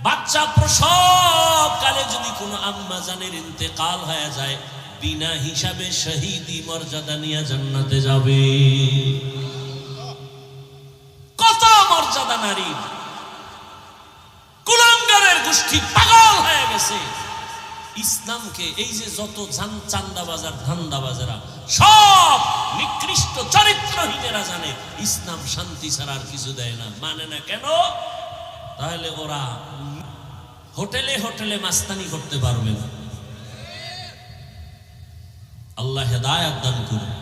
বাচ্চা প্রসব কালে যদি কোনো আম্মা জানের ইন্তেকাল হয়ে যায়, বিনা হিসাবে শহীদি মর্যাদা নিয়ে জান্নাতে যাবে। কত মর্যাদা নারী! কুলাঙ্গারের গোষ্ঠী পাগল হয়ে গেছে ইসলামকে। এই যে যত চান্দাবাজার ধান্দাবাজারা সব নিকৃষ্ট চরিত্রহীনেরা জানে ইসলাম শান্তি ছাড়া আর কিছু দেয় না। মানে না কেন? তাহলে ওরা হোটেলে হোটেলে মাস্তানি করতে পারবে না। আল্লাহ হেদায়েত দান করুন।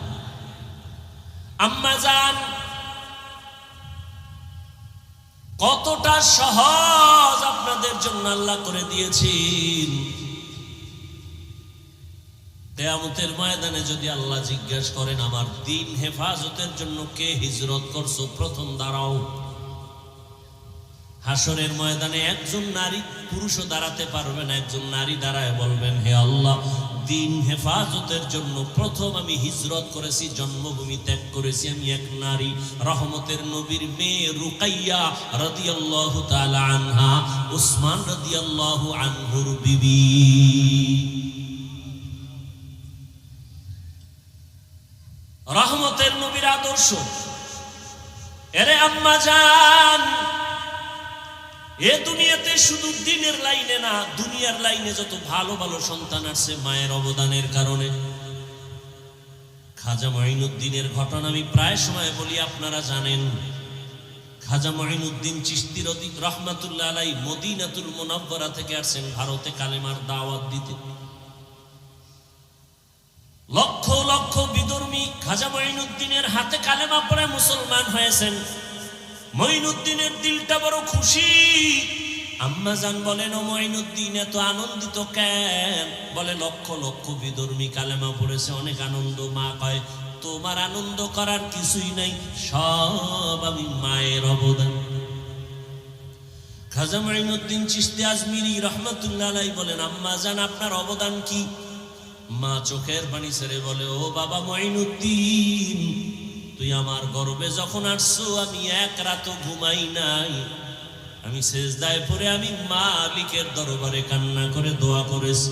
আম্মা জান, কতটা সহজ আপনাদের জন্য আল্লাহ করে দিয়েছেন। কিয়ামতের ময়দানে যদি আল্লাহ জিজ্ঞাসা করেন আমার দ্বীন হেফাজতের জন্য কে হিজরত করছো, প্রথম দাঁড়াও। হাসরের ময়দানে একজন নারী পুরুষও দাঁড়াতে পারবে না, একজন নারী দাঁড়ায় বলবেন হে আল্লাহ, দ্বীন হেফাজতের জন্য প্রথম আমি হিজরত করেছি, জন্মভূমি ত্যাগ করেছি আমি এক নারী, রহমতের নবীর মেয়ে রুকাইয়া রাদিয়াল্লাহু তাআলা আনহা, উসমান রাদিয়াল্লাহু আনহুর বিবি। রহমতের নবীর আদর্শ। এরে আম্মা জান, এ দুনিয়াতে শুধু দ্বীনের লাইনে না, দুনিয়ার লাইনে যত ভালো ভালো সন্তান আছে মায়ের অবদানের কারণে। খাজা মঈনুদ্দিনের ঘটনা আমি প্রায় সময় বলি, আপনারা জানেন। খাজা মঈনুদ্দিন চিশতি রহমাতুল্লাহ আলাইহি মদিনাতুল মুনাওয়ারা থেকে আসছেন ভারতে কালেমার দাওয়াত দিতে। লক্ষ লক্ষ বিধর্মী খাজা মঈনুদ্দিনের হাতে কালেমা পড়ে মুসলমান হয়েছেন। মঈনুদ্দিনের দিলটা বড় খুশি। আম্মা জান বলেন, ও মঈনুদ্দিন এত আনন্দিত কেন? বলে লক্ষ লক্ষ বিধর্মী কালেমা পড়েছে, অনেক আনন্দ। মা কয় তোমার আনন্দ করার কিছুই নাই, সব আমি মায়ের অবদান। খাজা মঈনুদ্দিন চিশতি আজমিরি রহমাতুল্লাহ আলাইহি বলেন, আম্মা জান আপনার অবদান কি? মা চোখের পানি ছেড়ে বলে, ও বাবা মঈনুদ্দিন, তুই আমার গর্বে যখন আসছো আমি এক রাতও ঘুমাই নাই। আমি সেজদায় পড়ে আমি মালিকের দরবারে কান্না করে দোয়া করেছি,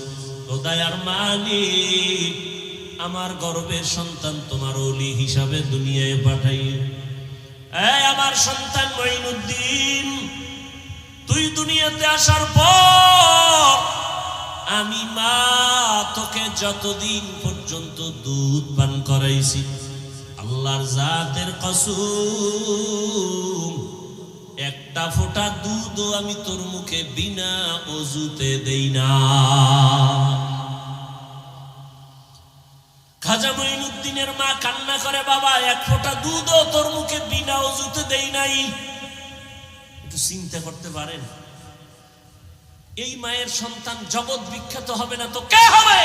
ও দয়ার মালিক, আমার গর্বের সন্তান তোমার ওলি হিসাবে দুনিয়ায় পাঠাইয়ে। এই আমার সন্তান মঈনুদ্দিন, তুই দুনিয়াতে আসার পর আমি মা তোকে যতদিন পর্যন্ত দুধ পান করাইছি, আল্লাহর জাতের কসম, একটা ফোঁটা দুধও আমি তোর মুখে বিনা ওযুতে দেই না। খাজা মঈনুদ্দিনের মা কান্না করে, বাবা এক ফোঁটা দুধও তোর মুখে বিনা ওযুতে দেই নাই। একটু চিন্তা করতে পারেন, এই মায়ের সন্তান জগৎ বিখ্যাত হবে না তো কে হবে?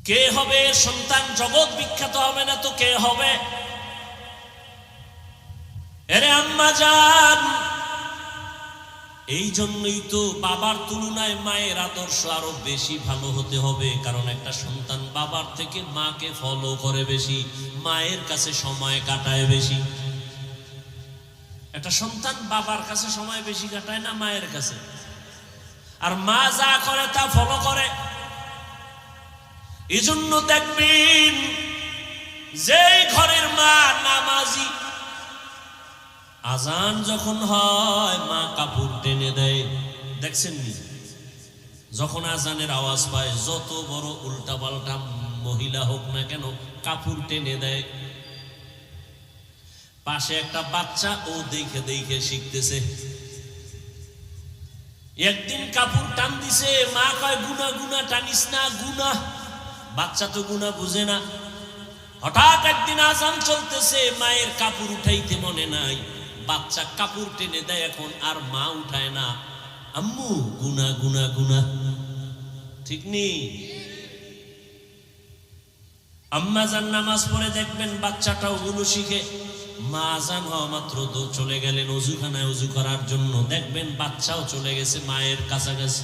কে হবে? সন্তান জগৎ বিখ্যাত হবে না তো কে হবে? এরে আম্মা জান, এই জন্যই তো বাবার তুলনায় মায়ের আদর্শ আরো বেশি ভালো হতে হবে। কারণ একটা সন্তান বাবার থেকে মাকে ফলো করে বেশি, মায়ের কাছে সময় কাটায় বেশি। একটা সন্তান বাবার কাছে সময় বেশি কাটায় না মায়ের কাছে? আর মা যা করে তা ফলো করে। এজন্য দেখবেন যেই ঘরের মা নামাজি, আজান যখন হয় মা কাপড় টেনে দেয়। দেখছেন নি? যখন আজানের আওয়াজ পায় যত বড় উল্টা পাল্টা মহিলা হোক না কেন কাপড় টেনে দেয়। পাশে একটা বাচ্চা ও দেখে দেখে শিখতেছে। একদিন কাপড় টান দিছে, মা কয় গুনা গুনা টানিস না, গুনা। বাচ্চা তো গুনা বুঝে না। হঠাৎ একদিন আজান চলতেছে, মায়ের কাপড় উঠাইতে মনে নাই, বাচ্চা কাপড় টেনে দেয় এখন, আর মা উঠায় না। আম্মু গুনা গুনা গুনা, ঠিক নেই? আম্মা জান নামাজ পড়ে দেখবেন বাচ্চাটাও গুলো শিখে। মা আজান হওয়া মাত্র তো চলে গেলেন অজুখানায় অজু করার জন্য, দেখবেন বাচ্চাও চলে গেছে মায়ের কাছাকাছি।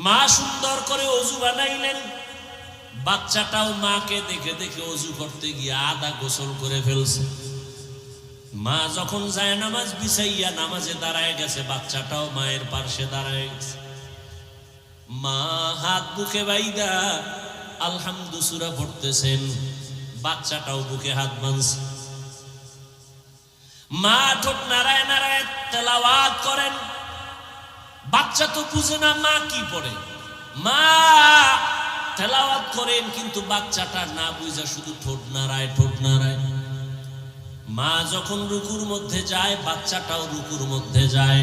মা সুন্দর করে অজু বানাইলেন, বাচ্চাটাও মাকে দেখে দেখে অজু করতে গিয়ে আধা গোসল করে ফেলছে। মা যখন যায় নামাজ বিছাইয়া নামাজে দাঁড়ায় গেছে, বাচ্চাটাও মায়ের পাশে দাঁড়ায় গেছে। মা হাত বুকে বাইদা আলহামদু সূরা পড়তেছেন, বাচ্চাটাও বুকে হাত বাঁধছে। মা ঠোঁট নাড়ায় নাড়ায় তেলাওয়াত করেন। বাচ্চা তো বুঝে না মা কি পড়ে, মা তেলাওয়াত করেন, কিন্তু বাচ্চাটা না বুঝা শুধু ঠোঁট নাড়ায় ঠোঁট নাড়ায়। মা যখন রুকুর মধ্যে যায়, বাচ্চাটাও রুকুর মধ্যে যায়।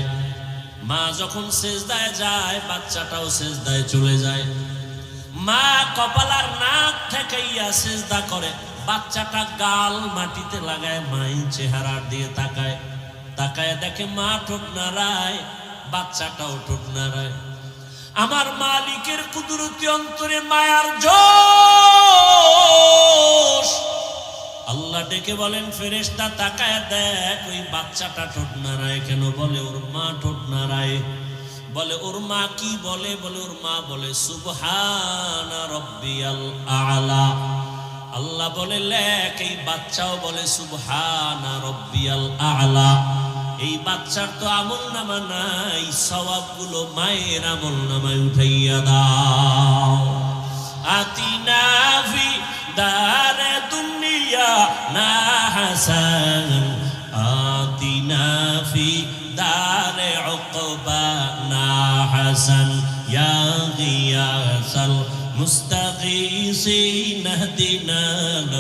মা যখন সেজদায় যায়, বাচ্চাটাও সেজদায় চলে যায়। মা কপালার নাক ঠেকাইয়া সেজদা করে, বাচ্চাটা গাল মাটিতে লাগায়, মাই চেহারার দিয়ে তাকায়, তাকায় দেখে মা ঠোঁট নাড়ায়, বাচ্চাটাও ঠোঁট নাড়ায়। আমার মালিকের কুদরতি অন্তরে মায়ার জোশ। আল্লাহ ডেকে বলেন, ফেরেশতা তাকায় দেখ ওই বাচ্চাটা ঠোঁট নাড়ায় কেন? বলে ওর মা ঠোঁট নাড়ায়। বলে ওর মা কি বলে? বলে ওর মা বলে সুবহানা রাব্বিয়াল আ'লা। আল্লাহ বলে লেখ এই বাচ্চাও বলে সুবহানা রাব্বিয়াল আ'লা। এই বাচ্চার তো আমল নামা নাই, সওয়াবগুলো মায়ের আমল নামায় উঠাইয়া দাও। আতিনা ফি দারে দুনিয়া না হাসান, আতিনা ফি দারে উকবা না হাসান, ইয়া গিয়াসাল মুস্তাগীসিন ইহদিনা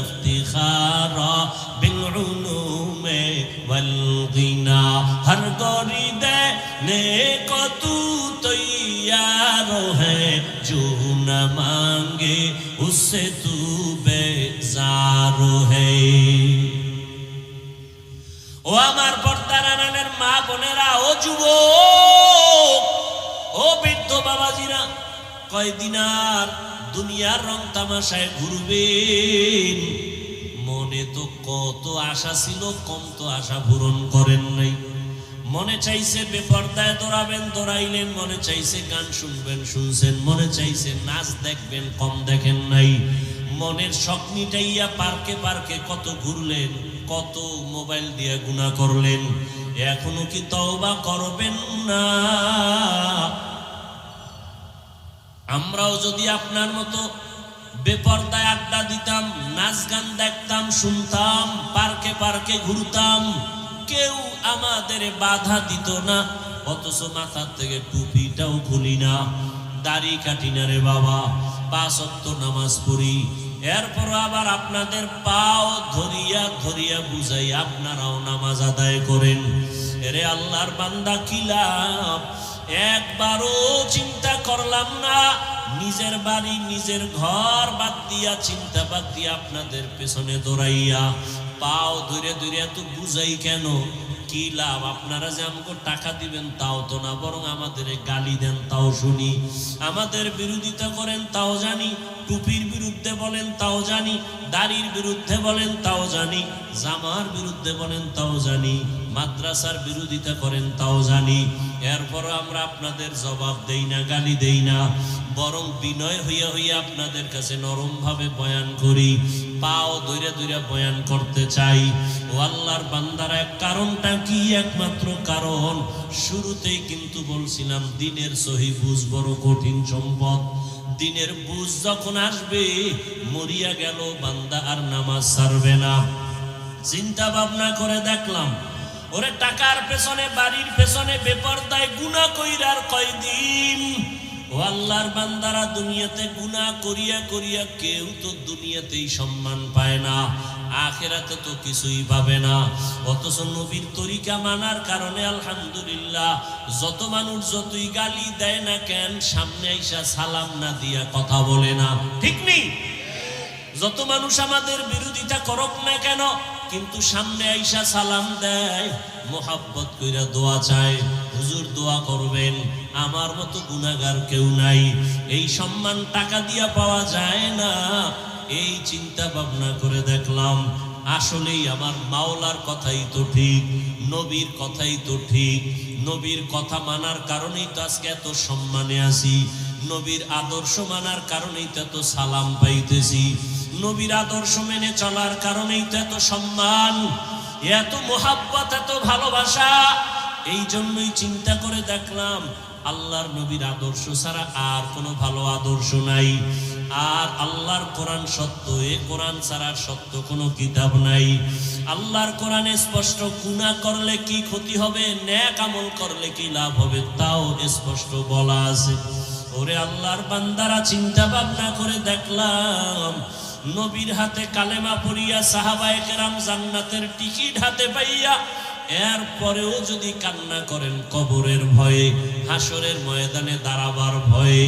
ইফতিখারা বিল উলুমে ওয়াল গিনা। হর গরি দেনে को तू तैयार है, जो न मांगे उससे तू बेजार है। ও আমার পর্দার আড়ালের মা বোনেরা, ও যুবক, ও বৃদ্ধ বাবাজিরা, কয়দিন আর দুনিয়ার রং তামাশায় ঘুরবেন? মনে তো কত আশা ছিল, কম তো আশা পূরণ করেন নাই। মনে চাইছে বেপরদায় দৌড়াবেন, দৌড়াইলেন। মনে চাইছে গান শুনবেন, শুনছেন। মনে চাইছে নাচ দেখবেন, কম দেখেন নাই। মনের শখ মিটাইয়া পার্কে পার্কে কত ঘুরলেন, কত মোবাইল দিয়ে গুনাহ করলেন। এখনো কি তওবা করবেন না? আমরাও যদি আপনার মতো বেপরদায় আড্ডা দিতাম, নাচ গান দেখতাম, শুনতাম, পার্কে পার্কে ঘুরতাম, কেউ আমাদের বাধা দিত না। অথচ মাথার থেকে টুপিটাও খুলি না, দাড়ি কাটি না রে বাবা, 5 ওয়াক্ত নামাজ পড়ি। এরপর আবার আপনাদের পাও ধরিয়া ধরিয়া বুঝাই আপনারাও নামাজ আদায় করেন। এরে আল্লাহর বান্দা, কি লাভ? একবারও চিন্তা করলাম না, নিজের বাড়ি নিজের ঘর বাদ দিয়া, চিন্তা বাদ দিয়া আপনাদের পেছনে দৌড়াইয়া পাও ধরে ধরে এত বুঝাই কেন? কি লাভ? আপনারা যে আমাকে টাকা দিবেন তাও তো না, বরং আমাদের গালি দেন তাও শুনি, আমাদের বিরোধিতা করেন তাও জানি, টুপির বিরুদ্ধে বলেন তাও জানি, দাড়ির বিরুদ্ধে বলেন তাও জানি, জামার বিরুদ্ধে বলেন তাও জানি, মাদ্রাসার বিরোধিতা করেন তাও জানি। এরপর আমরা আপনাদের জবাব দেই না, গালি দেই না, বরং বিনয় হইয়া হইয়া আপনাদের কাছে নরম ভাবে বয়ান করি, পাও ধরে ধরে বয়ান করতে চাই। ও আল্লাহর বান্দারা, কারণটা কি? একমাত্র কারণ শুরুতেই কিন্তু বলছিলাম, দিনের সহি বুঝ বড় কঠিন সম্পদ। দিনের বুঝ যখন আসবে, মরিয়া গেল বান্দা আর নামাজ ছাড়বে না। চিন্তা ভাবনা করে দেখলাম, ওরে টাকার পেছনে, বাড়ির পেছনে বেপরদায় গুনাহ কইরার কয়দিন। ও আল্লাহর বান্দারা, দুনিয়াতে গুনাহ করিয়া করিয়া কেউ তো দুনিয়াতেই সম্মান পায় না, আখিরাতে তো কিছুই পাবে না। অথচ নবীর তরিকা মানার কারণে আলহামদুলিল্লাহ, যত মানুষ যতই গালি দেয় না কেন, সামনে আইসা সালাম না দিয়া কথা বলে না, ঠিক নেই? যত মানুষ আমাদের বিরোধিতা করুক না কেন, কিন্তু সামনে আইসা সালাম দেয়, মোহাব্বত কইরা দোয়া চায়, হুজুর দোয়া করবেন, আমার মতো গুনাহগার কেউ নাই। এই সম্মান টাকা দিয়া পাওয়া যায় না। এই চিন্তা ভাবনা করে দেখলাম, আসলেই আমার মাওলার কথাই তো ঠিক, নবীর কথাই তো ঠিক। নবীর কথা মানার কারণেই তো আজকে এত সম্মানে আছি, নবীর আদর্শ মানার কারণেই তো এত সালাম পাইতেছি, নবীর আদর্শ মেনে চলার কারণেই তো এত সম্মান। এত মোহাব্বত, এত ভালোবাসা। এই জন্যই চিন্তা করে দেখলাম আল্লাহর নবীর আদর্শ ছাড়া আর কোনো ভালো আদর্শ নাই। আর আল্লাহর কোরআন সত্য, এ কোরআন ছাড়া সত্য কোনো কিতাব নাই। আল্লাহর কোরআনে স্পষ্ট গুনাহ করলে কি ক্ষতি হবে, নেক আমল করলে কি লাভ হবে তাও স্পষ্ট বলা আছে। ওরে আল্লাহর বান্দারা, চিন্তা ভাবনা করে দেখলাম নবীর হাতে কালেমা পড়িয়া সাহাবায়ে কেরাম জান্নাতের টিকিট হাতে পাইয়া এরপরেও যদি কান্না করেন কবরের ভয়ে, হাসরের ময়দানে দাঁড়াবার ভয়ে।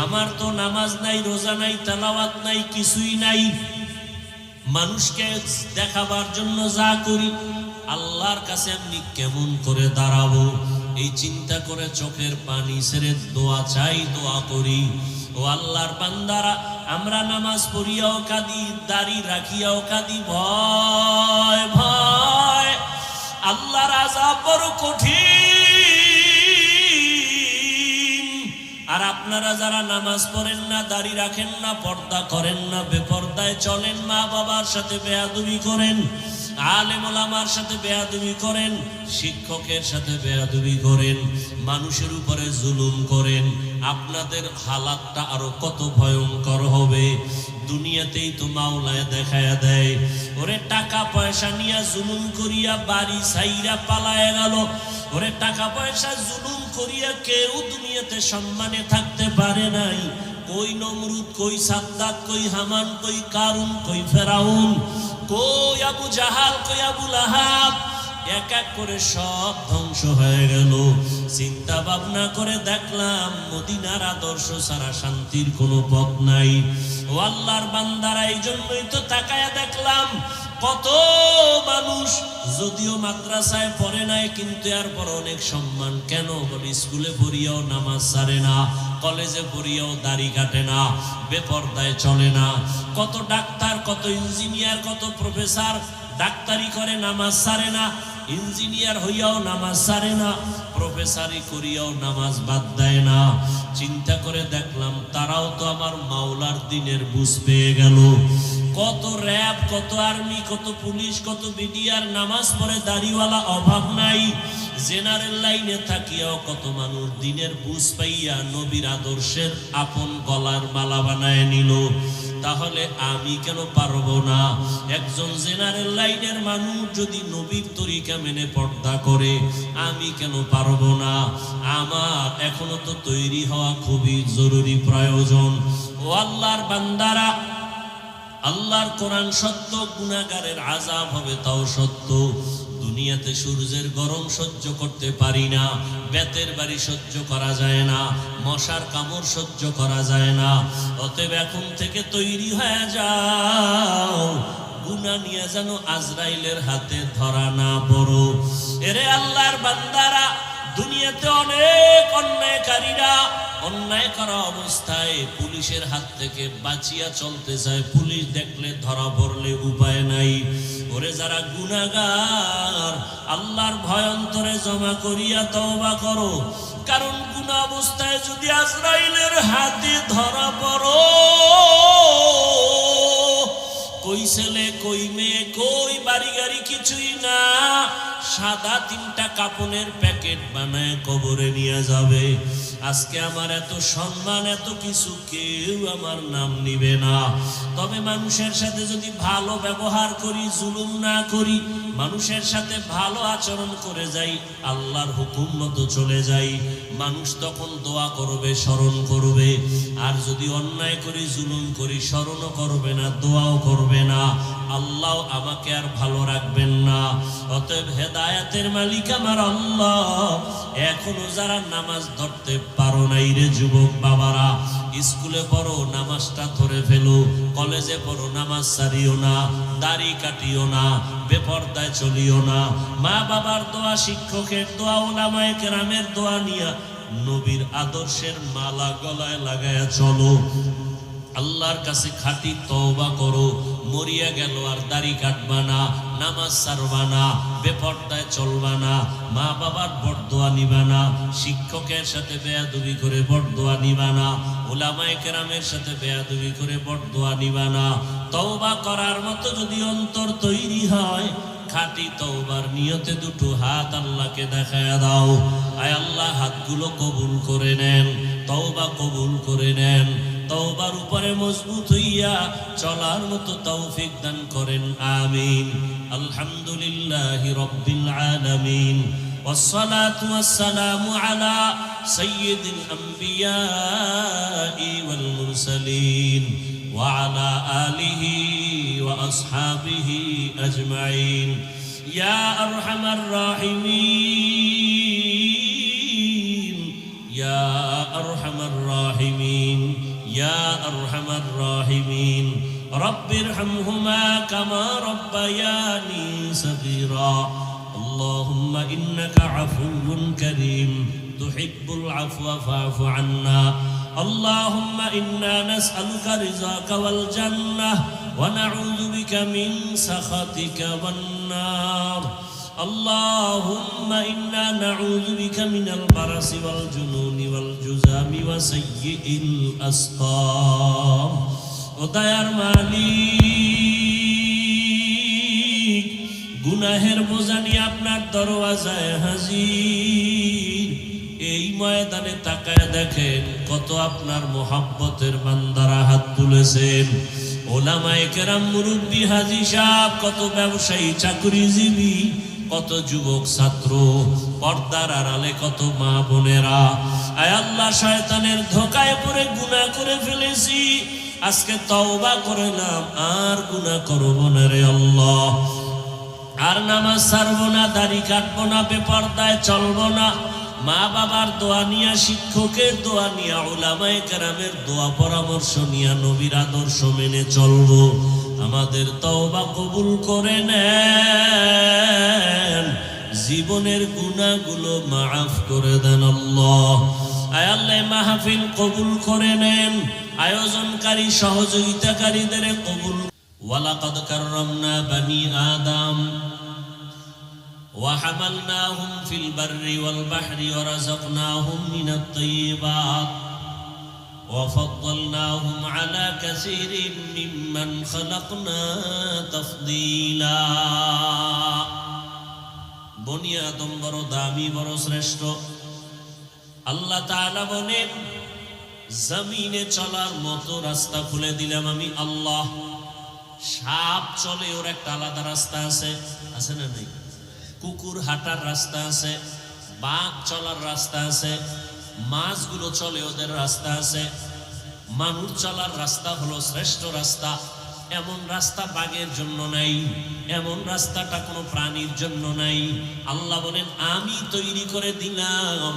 আমার তো নামাজ নাই, রোজা নাই, তেলাওয়াত নাই, কিছুই নাই। মানুষকে দেখাবার জন্য যা করি, আল্লাহর কাছে আমি কেমন করে দাঁড়াবো, এই চিন্তা করে চোখের পানি ছেড়ে দোয়া চাই, দোয়া করি। ও আল্লাহর বান্দারা, আমরা নামাজ পড়িয়াও কাঁদি, দাড়ি রাখিয়াও কাঁদি, ভয় ভয়। আল্লাহর আযাব বড় কঠিন। আর আপনারা যারা নামাজ পড়েন না, দাড়ি রাখেন না, পর্দা করেন না, বেপর্দায় চলেন, মা বাবার সাথে বেয়াদবি করেন, আলেম ওলামার সাথে বেয়াদবি করেন, শিক্ষকের সাথে বেয়াদবি করেন, মানুষের উপরে জুলুম করেন, আপনাদের হালাতটা আরো কত ভয়ঙ্কর হবে। দুনিয়াতেই তো মাওলায় দেখায়া দেয়। ওরে টাকা পয়সা নিয়ে জুলুম করিয়া বাড়ি ছাইরা পালায় গেল। ওরে টাকা পয়সা জুলুম করিয়া কেউ দুনিয়াতে সম্মানে থাকতে পারে নাই। কই নমরুদ, কই সাদ্দাত, কই হামান, কই কারুন, কই ফেরাউন, কই আবু জাহাল, কই আবু লাহাব, এক এক করে সব ধ্বংস হয়ে গেল। চিন্তা ভাবনা করে দেখলাম মদিনার আদর্শ ছাড়া শান্তির কোনো পথ নাই। ও আল্লাহর বান্দারা, এই জন্যই তো তাকায়া দেখলাম কত মানুষ যদিও মাদ্রাসায় পড়ে নাই, কিন্তু এরপর অনেক সম্মান। কেন বলে স্কুলে পড়িয়াও নামাজ ছাড়ে না, কলেজে পড়িয়াও দাড়ি কাটে না, বেপর্দায় চলে না। কত ডাক্তার, কত ইঞ্জিনিয়ার, কত প্রফেসর ডাক্তারি করে নামাজ ছাড়ে না, ইঞ্জিনিয়ার হইয়াও নামাজ ছাড়ে না, প্রফেসরি করিয়াও নামাজ বাদ দেয় না। চিন্তা করে দেখলাম তারাও তো আমার মাওলার দিনের বুঝ পেয়ে গেল। কত র্যাব, কত আর্মি, কত পুলিশ, কত বিডিআর নামাজ পড়ে, দাড়িওয়ালা অভাব নাই। জেনারেল লাইনে থাকিয়াও কত মানুষ দিনের বুঝ পাইয়া নবীর আদর্শের আপন গলার মালা বানায় নিল। তাহলে আমি কেন পারবো না? একজন জেনারেল লাইনের মানুষ যদি নবীর তরিকা মেনে পর্দা করে, আমি কেন পারবো না? আমার এখনো তো তৈরি হওয়া খুবই জরুরি, প্রয়োজন। ও আল্লাহর বান্দারা, আল্লাহর কোরআন সত্য, গুনাহগারের আযাব হবে তাও সত্য। দুনিয়াতে সূর্যের গরম সহ্য করতে পারি না, বেতের বাড়ি সহ্য করা যায় না, মশার কামড় সহ্য করা যায় না। অতএব এখন থেকে তৈরি হয়ে যাও, গুনাহ নিয়ে যেন আজরাইলের হাতে ধরা না পড়ো। এরে আল্লাহর বান্দারা, দুনিয়াতে অনেক অন্যায়কারীরা অন্যায় করা অবস্থায় পুলিশের হাত থেকে বাঁচিয়া চলতে চায়। পুলিশ দেখলে ধরা পড়লে উপায় নাই। ওরে যারা গুনাহগার, আল্লাহর ভয় অন্তরে জমা করিয়া তওবা করো। কারণ গুনাহ অবস্থায় যদি আজরাইলের হাতে ধরা পড়ো, কই ছেলে, কই মেয়ে, কই বাড়ি গাড়ি কিছুই না, সাদা 3টা কাপড়ের প্যাকেট বানায় কবরে নিয়ে যাবে। আজকে আমার এত সম্মান, এত কিছু, কেউ আমার নাম নিবে না। তবে মানুষের সাথে যদি ভালো ব্যবহার করি, জুলুম না করি, মানুষের সাথে ভালো আচরণ করে যাই, আল্লাহর হুকুম মতো চলে যাই, মানুষ তখন দোয়া করবে, স্মরণ করবে। আর যদি অন্যায় করি, জুলুম করি, স্মরণও করবে না, দোয়াও করবে না, আল্লাহ আমাকে আর ভালো রাখবেন না। অতএব হেদায়েতের মালিক আমার আল্লাহ। এখনো যারা নামাজ ধরতে পারো নাই রে যুবক বাবারা, স্কুলে পড়ো, নামাজটা ধরে ফেলো। কলেজে পড়ো, নামাজ ছাড়িও না, দাড়ি কাটিও না, বেপর্দায় চলিও না। মা বাবার দোয়া, শিক্ষকের দোয়া, উলামায়ে কেরামের দোয়া নিয়া নবীর আদর্শের মালা গলায় লাগায়া চলো। আল্লাহর কাছে খাঁটি তওবা করো। মরিয়া গেল আর দাড়ি কাটবা না, নামাজ ছাড়বা না, বেপর্দায় চলবা না, মা বাবার বরদোয়া নিবা না, শিক্ষকের সাথে বেয়াদবি করে বরদোয়া নিবা না, উলামায়ে কেরামের সাথে বেয়াদবি করে বরদোয়া নিবা না। তওবা করার মতো যদি অন্তর তৈরি হয়, খাঁটি তওবার নিয়তে দুটো হাত আল্লাহকে দেখায় দাও। আয় আল্লাহ, হাতগুলো কবুল করে নেন, তওবা কবুল করে নেন, তওবার উপরে মজবুত হইয়া চলার মতো তৌফিক দান করেন, আমিন। আলহামদুলিল্লাহি রাব্বিল আলামিন, والصلاة والسلام على سيد الأنبياء والمرسلين وعلى آله وأصحابه أجمعين يا أرحم الراحمين يا أرحم الراحمين يا أرحم الراحمين رب ارحمهما كما ربياني صغيرا اللهم إنك عفو كريم تحب العفو فاعف عنا اللهم إنا نسألك رضاك والجنة ونعوذ بك من سخطك والنار اللهم إنا نعوذ بك من البرص والجنون والجذام وسيء الأسقام وديار মালিক গুনাহের বোঝা নিয়ে আপনার দরওয়াজায় হাজির। এই ময়দানে তাকায় দেখেন কত আপনার মোহাব্বতের বান্দারা হাত তুলেছেন। ওলামায়ে কেরাম, মুরব্বী, হাজী সাহেব, কত ব্যবসায়ী, চাকরিজীবী, কত যুবক ছাত্র, পর্দার আড়ালে কত মা বোনেরা। আয় আল্লাহ, শয়তানের ধোকায় পড়ে গুনাহ করে ফেলেছি, আজকে তওবা করলাম, আর গুনাহ করব না রে আল্লাহ। আর নামাজ ছাড়বো না, দাড়ি কাটবো না, বেপরদায় চলবো না। মা বাবার দোয়া নিয়া, শিক্ষকের দোয়া নিয়া, উলামায়ে কেরামের দোয়া পরামর্শ নিয়া নবীর আদর্শ মেনে চলবো। আমাদের তওবা কবুল করে নেন, জীবনের গুনাহগুলো মাফ করে দেন আল্লাহ। আয় আল্লাহ, মাহফিল কবুল করে নেন, আয়োজনকারী সহযোগিতাকারীদের কবুল। ওয়ালাকাদ কাররামনা বানি আদম وحملناهم في البر والبحر ورزقناهم من الطيبات وفضلناهم على كثير ممن خلقنا تفضيلا বনি আদম বড় দামি, বড় শ্রেষ্ঠ। আল্লাহ তাআলা বলেন, জমিনে চলার মতো রাস্তা খুলে দিলাম আমি আল্লাহ। সাপ চলে, ওর একটা আলাদা রাস্তা আছে, আছে না নেই? কুকুর হাঁটার রাস্তা আছে, বাঘ চলার রাস্তা আছে, মাছগুলো চলে, ওদের রাস্তা আছে। মানুষ চলার রাস্তা হলো শ্রেষ্ঠ রাস্তা। এমন রাস্তা বাঘের জন্য নাই, এমন রাস্তাটা কোনো প্রাণীর জন্য নাই। আল্লাহ বলেন, আমি তৈরি করে দিলাম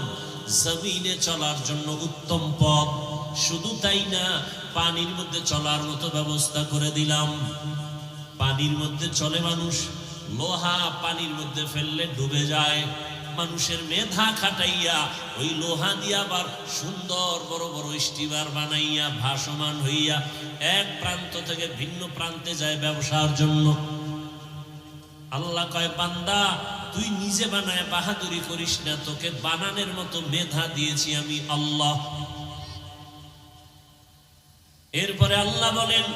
জমিনে চলার জন্য উত্তম পথ। শুধু তাই না, পানির মধ্যে চলার মতো ব্যবস্থা করে দিলাম। পানির মধ্যে চলে মানুষ, লোহা পানির মধ্যে ফেললে ডুবে যায়। মানুষের মেধা খাটাইয়া ওই লোহা দিয়া আবার সুন্দর বড় বড় স্টিমার বানাইয়া ভাসমান হইয়া এক প্রান্ত থেকে ভিন্ন প্রান্তে যায় ব্যবসার জন্য। আল্লাহ কয়, বান্দা, তুই নিজে বানায় বাহাদুরি করিস না, তোকে বানানোর মতো মেধা দিয়েছি আমি আল্লাহ। এরপরে আল্লাহ বলেন,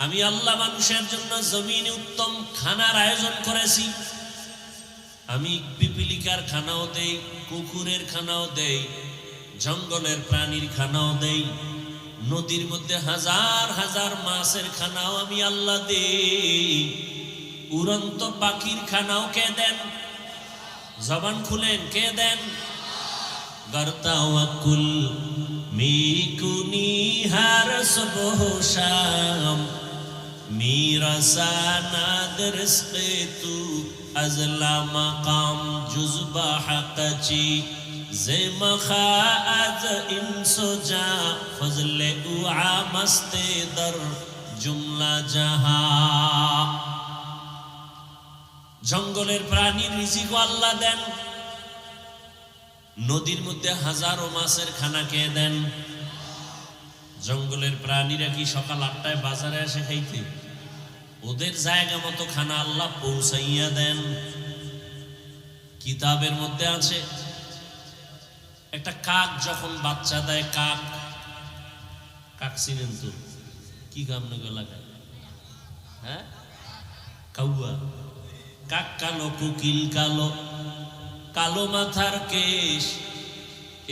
আমি আল্লাহ মানুষের জন্য জমিনে উত্তম খানার আয়োজন করেছি। আমি পিপিলিকার খানাও দেই, কুকুরের খানাও দেই, জঙ্গলের প্রাণীর খানাও দেই, নদীর মধ্যে হাজার হাজার মাছের খানাও আমি আল্লাহ দেই। উড়ন্ত পাখির খানাও কে দেন? জবান খুলেন, কে দেন? গর্তাওয়াকুল মিকুনি হার সুবহ শাম میرا ساند رزق تو ازلا مقام جزبہ حق چی زم خواعد انسو جا فضل اوعا مست در جملہ جہاں জঙ্গলের প্রাণীর রিজিক আল্লাহ দেন। নদীর মধ্যে হাজারো মাছের খানা কে দেন? জঙ্গলের প্রাণীরা কি সকাল 8টায় বাজারে আসে খাইতে? ওদের জায়গা মতো খানা আল্লাহ পৌঁছাইয়া দেন। কিতাবের মধ্যে আছে, একটা কাক যখন বাচ্চা দেয়, কাক চিনেন তো? কি গাম লাগায়? হ্যাঁ, কাউয়া, কাক কালো, কোকিল কালো, কালো মাথার কেশ,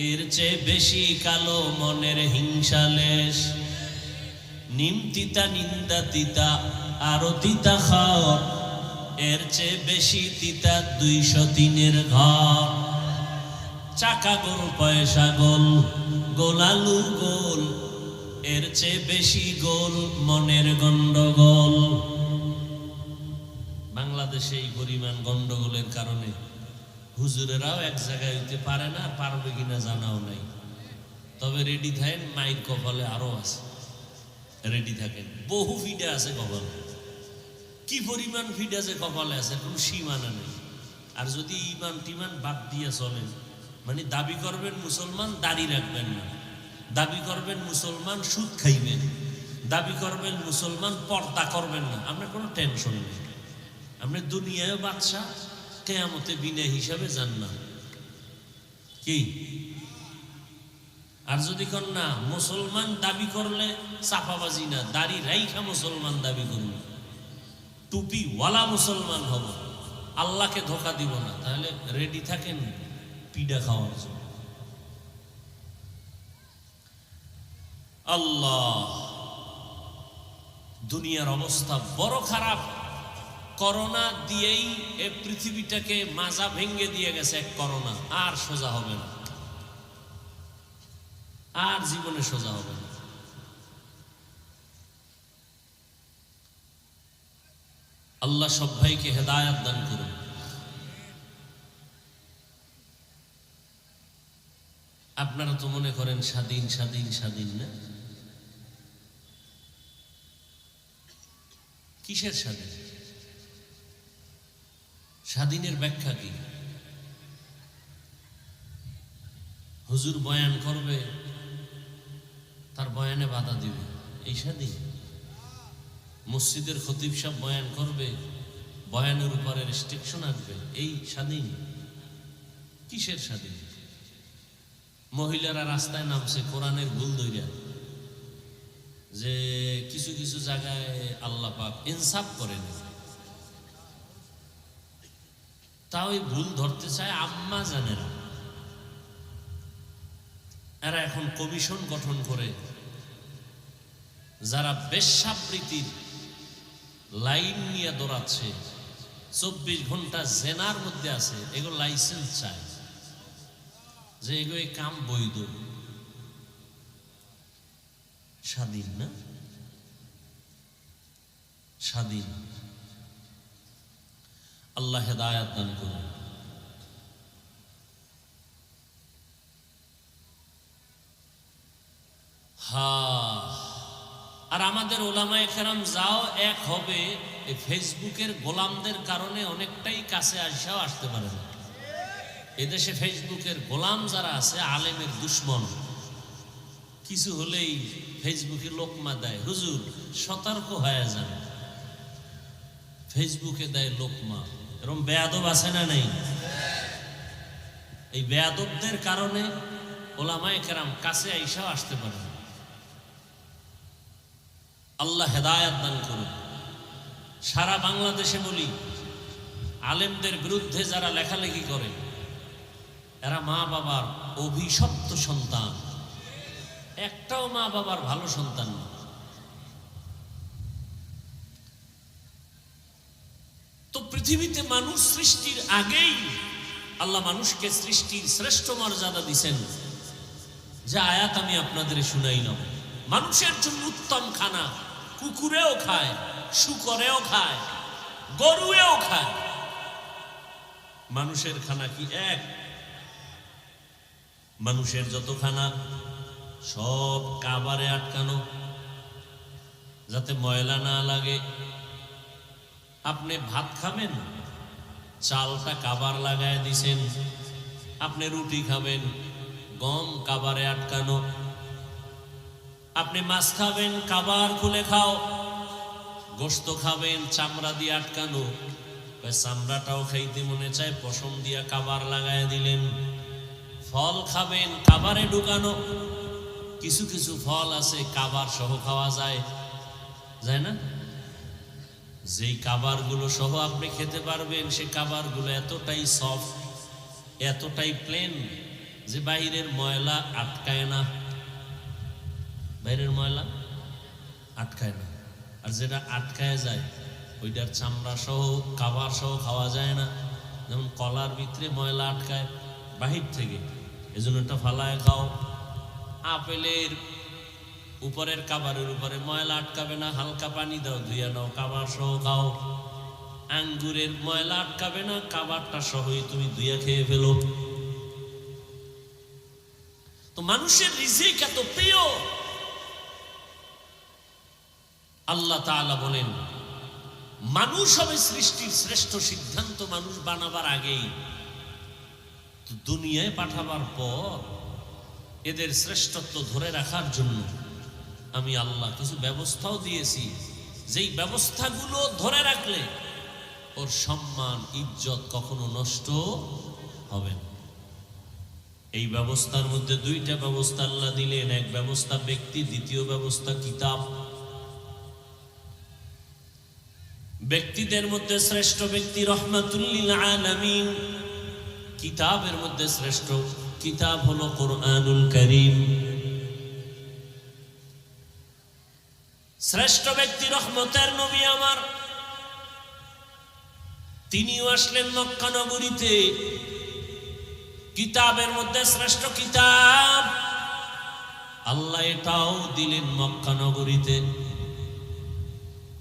এর চেয়ে বেশি কালো মনের হিংসালেশ। নিম তিতা, নিন্দা তিতা, আরো তিতা খাওয়া, এর চেয়ে বেশি তিতা 203-এর ঘর। চাকা গোল, পয়সা গোল, গোলালু গোল, এর চেয়ে বেশি গোল মনের গন্ডগোল। বাংলাদেশে এই পরিমাণ গন্ডগোলের কারণে হুজুরেরাও এক জায়গায় হইতে পারে না, পারবে কিনা জানাও নাই। তবে রেডি থাকেন, মাইক কপালে আরো আছে, রেডি থাকেন। বহু ফিডে আছে কপালে, কি পরিমাণ ফিড আছে কপালে আছে, কোনো সীমানা নেই। আর যদি ইমান টিমান বাদ দিয়ে চলেন, মানে দাবি করবেন মুসলমান, দাড়ি রাখবেন না, দাবি করবেন মুসলমান, সুদ খাইবেন, দাবি করবেন মুসলমান, পর্দা করবেন না, আপনার কোনো টেনশন নেই। আপনি দুনিয়ায় বাদশা, কিয়ামতে বিনা হিসাবে যান না কি? আর যদি কর না মুসলমান দাবি করলে চাপাবাজি না, দাড়ি রাইখা মুসলমান দাবি করুন, টুপি ওয়ালা মুসলমান হব, আল্লাহকে ধোকা দিব না, তাহলে রেডি থাকেন পিডা খাওয়ার জন্য। আল্লাহ, দুনিয়ার অবস্থা বড় খারাপ। করোনা দিয়েই এ পৃথিবীটাকে মাজা ভেঙ্গে দিয়ে গেছে এক করোনা, আর সোজা হবে না, আর জীবনে সোজা হবে না। আল্লাহ সব ভাইকে হেদায়েত দান করুন। আপনারা তো মনে করেন স্বাধীন স্বাধীন স্বাধীন, না? কিসের স্বাধীন? স্বাধীনের ব্যাখ্যা কি? হুজুর বয়ান করবে, তার বয়ানে বাধা দিবে, এই স্বাধীন? মসজিদের খতিব সাহেব বয়ান করবে, বয়ানের উপরে রেস্ট্রিকশন আসবে, এই স্বাধীন? কিসের স্বাধীন? মহিলারা রাস্তায় নামছে কোরআনের ভুল ধইরা, যে কিছু কিছু জায়গায় আল্লাহ পাক ইনসাফ করেন, তাও এই ভুল ধরতে চায় আম্মা জানেরা। এরা এখন কমিশন গঠন করে, যারা বেশ্যাবৃত্তির লাইন নিয়ে দৌড়াচ্ছে, 24 ঘন্টা জেনার মধ্যে আছে, এগুলো লাইসেন্স চায়, যে এগুলো এই কাম বৈধ। স্বাধীন না? স্বাধীন। আল্লাহ হেদায়েত দান করুন। আর আমাদের ওলামায়ে কেরাম যাও এক হবে, এই ফেসবুকের গোলামদের কারণে অনেকটাই কাছে আসাও আসতে পারে না। এদেশে ফেসবুকের গোলাম যারা আছে, আলেমের দুশ্মন, কিছু হলেই ফেসবুকে লোকমা দেয়। হুজুর সতর্ক হয়ে যান, ফেসবুকে দেয় লোকমা। এরকম বেয়াদব আছে না নেই? এই বেয়াদবদের কারণে ওলামায়ে কেরাম কাছে আইসাও আসতে পারে না। আল্লাহ হেদায়েত দান করুন। সারা বাংলাদেশে বলি, আলেমদের বিরুদ্ধে যারা লেখালেখি করে, এরা মা বাবার অভিশপ্ত সন্তান, একটাও মা বাবার ভালো সন্তান না। তো পৃথিবীতে মানুষ সৃষ্টির আগেই আল্লাহ মানুষকে সৃষ্টির শ্রেষ্ঠ মর্যাদা দিছেন, যে আয়াত আমি আপনাদের শুনাইলাম। মানুষের জন্য উত্তম খানা কুকুরেও খায়, শুকরেও খায়, গরুয়েও খায়। মানুষের খানা কি এক? মানুষের যত খানা সব কাবারে আটকানো, যাতে ময়লা না লাগে। আপনি ভাত খাবেন, চালটা কাবার লাগায় দিছেন। আপনি রুটি খাবেন, গম কাবারে আটকানো। আপনি মাছ খাবেন, কাবার খুলে খাও। গোশত খাবেন, চামড়া দিয়ে আটকানো। চামড়াটাও খাইতে মনে চায়, পশম দিয়া কাবার লাগায় দিলেন। ফল খাবেন, কাবারে ঢুকানো। কিছু কিছু ফল আছে কাবার সহ খাওয়া যায়, যায় না? যেই খাবারগুলো সহ আপনি খেতে পারবেন, সে খাবারগুলো এতটাই সফট, এতটাই প্লেন যে বাইরের ময়লা আটকায় না, বাইরের ময়লা আটকায় না। আর যেটা আটকায় যায় ওইটার চামড়া সহ খাবার সহ খাওয়া যায় না। যেমন কলার ভিতরে ময়লা আটকায় বাহির থেকে, এজন্য এটা ফালায় খাও। আপেলের উপরের খাবারের উপরে ময়লা আটকাবে না, হালকা পানি দাও, ধুইয়া নাও, খাবার সহ খাও। আঙ্গুরের ময়লা আটকাবে না, খাবারটা সহই তুমি ধুইয়া খেয়ে ফেলো। তো মানুষের রিজিক এত প্রিয়, আল্লাহ তাআলা বলেন মানুষ হবে সৃষ্টির শ্রেষ্ঠ সিদ্ধান্ত মানুষ বানাবার আগেই। দুনিয়ায় পাঠাবার পর এদের শ্রেষ্ঠত্ব ধরে রাখার জন্য আমি আল্লাহ কিছু ব্যবস্থাও দিয়েছি, যেই ব্যবস্থাগুলো ধরে রাখলে ওর সম্মান ইজ্জত কখনো নষ্ট হবে না। এই ব্যবস্থার মধ্যে দুইটা ব্যবস্থা আল্লাহ দিলেন, এক ব্যবস্থা ব্যক্তি, দ্বিতীয় ব্যবস্থা কিতাব। ব্যক্তিদের মধ্যে শ্রেষ্ঠ ব্যক্তি রহমাতুল লিল আলামিন, কিতাবের মধ্যে শ্রেষ্ঠ কিতাব হলো কোরআনুল কারীম। শ্রেষ্ঠ ব্যক্তি রহমতের নবী আমার, তিনিও আসলেন মক্কা নগরীতে। কিতাবের মধ্যে শ্রেষ্ঠ কিতাব আল্লাহ এটাও দিলেন মক্কা নগরীতে।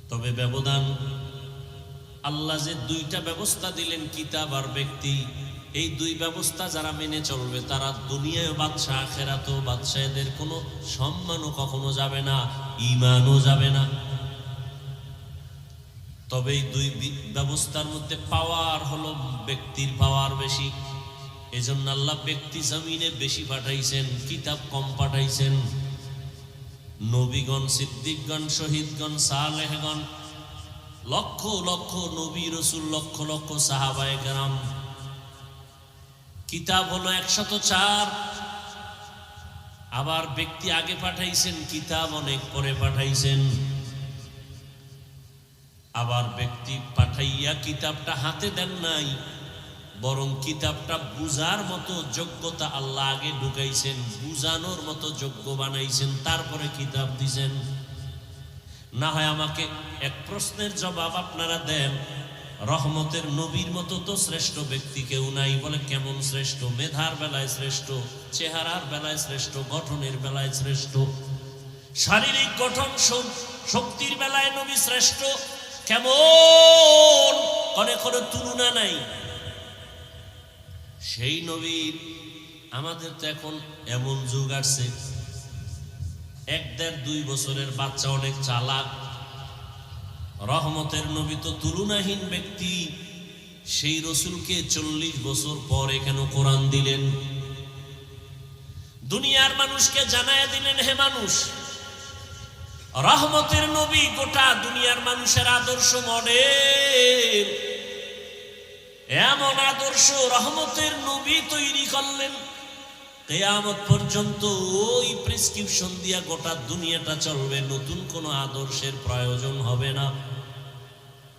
তবে ব্যবধান, আল্লাহ যে দুইটা ব্যবস্থা দিলেন কিতাব আর ব্যক্তি, এই দুই ব্যবস্থা যারা মেনে চলবে তারা দুনিয়ায় বাদশা, আখিরাতেও বাদশা, এদের কোনো সম্মানও কখনো যাবে না, ঈমানও যাবে না। তবে এই দুই ব্যবস্থার মধ্যে পাওয়ার হলো ব্যক্তির পাওয়ার বেশি। এজন্য আল্লাহ ব্যক্তি জমিনে বেশি পাঠাইছেন, কিতাব কম পাঠাইছেন। নবীগণ, সিদ্দিকগণ, শহীদগণ, সালেহগণ, লক্ষ লক্ষ নবী রাসূল, লক্ষ লক্ষ সাহাবায়ে কেরাম। কিতাব হলো 104, আবার ব্যক্তি আগে পাঠাইছেন, কিতাব অনেক পরে পাঠাইছেন। আবার ব্যক্তি পাঠাইয়া কিতাবটা হাতে দেন নাই, বরং কিতাবটা বুঝার মতো যোগ্যতা আল্লাহ আগে ঢুকাইছেন, বুঝানোর মতো যোগ্য বানাইছেন, তারপরে কিতাব দিছেন। না হয় আমাকে এক প্রশ্নের জবাব আপনারা দেন, রহমতের নবীর মতো তো শ্রেষ্ঠ ব্যক্তি কেউ নাই। বলে কেমন শ্রেষ্ঠ? মেধার বেলায় শ্রেষ্ঠ, চেহারার বেলায় শ্রেষ্ঠ, গঠনের বেলায় শ্রেষ্ঠ, শারীরিক গঠন শক্তির বেলায় নবী শ্রেষ্ঠ। কেমন? অনেক কোনো তুলনা নাই। সেই নবীর আমাদের তো এখন এমন যুগ আসছে, 1-1.5-2 বছরের বাচ্চা অনেক চালাক। রহমতের নবী তো তুলনাহীন ব্যক্তি, সেই রসুলকে 40 বছর পরে কেন কোরআন দিলেন? দুনিয়ার মানুষকে জানায় দিলেন, হে মানুষ, রহমতের নবী গোটা দুনিয়ার মানুষের আদর্শ মডেল। এমন আদর্শ রহমতের নবী তৈরি করলেন, কিয়ামত পর্যন্ত ওই প্রেসক্রিপশন দিয়া গোটা দুনিয়াটা চলবে, নতুন কোনো আদর্শের প্রয়োজন হবে না।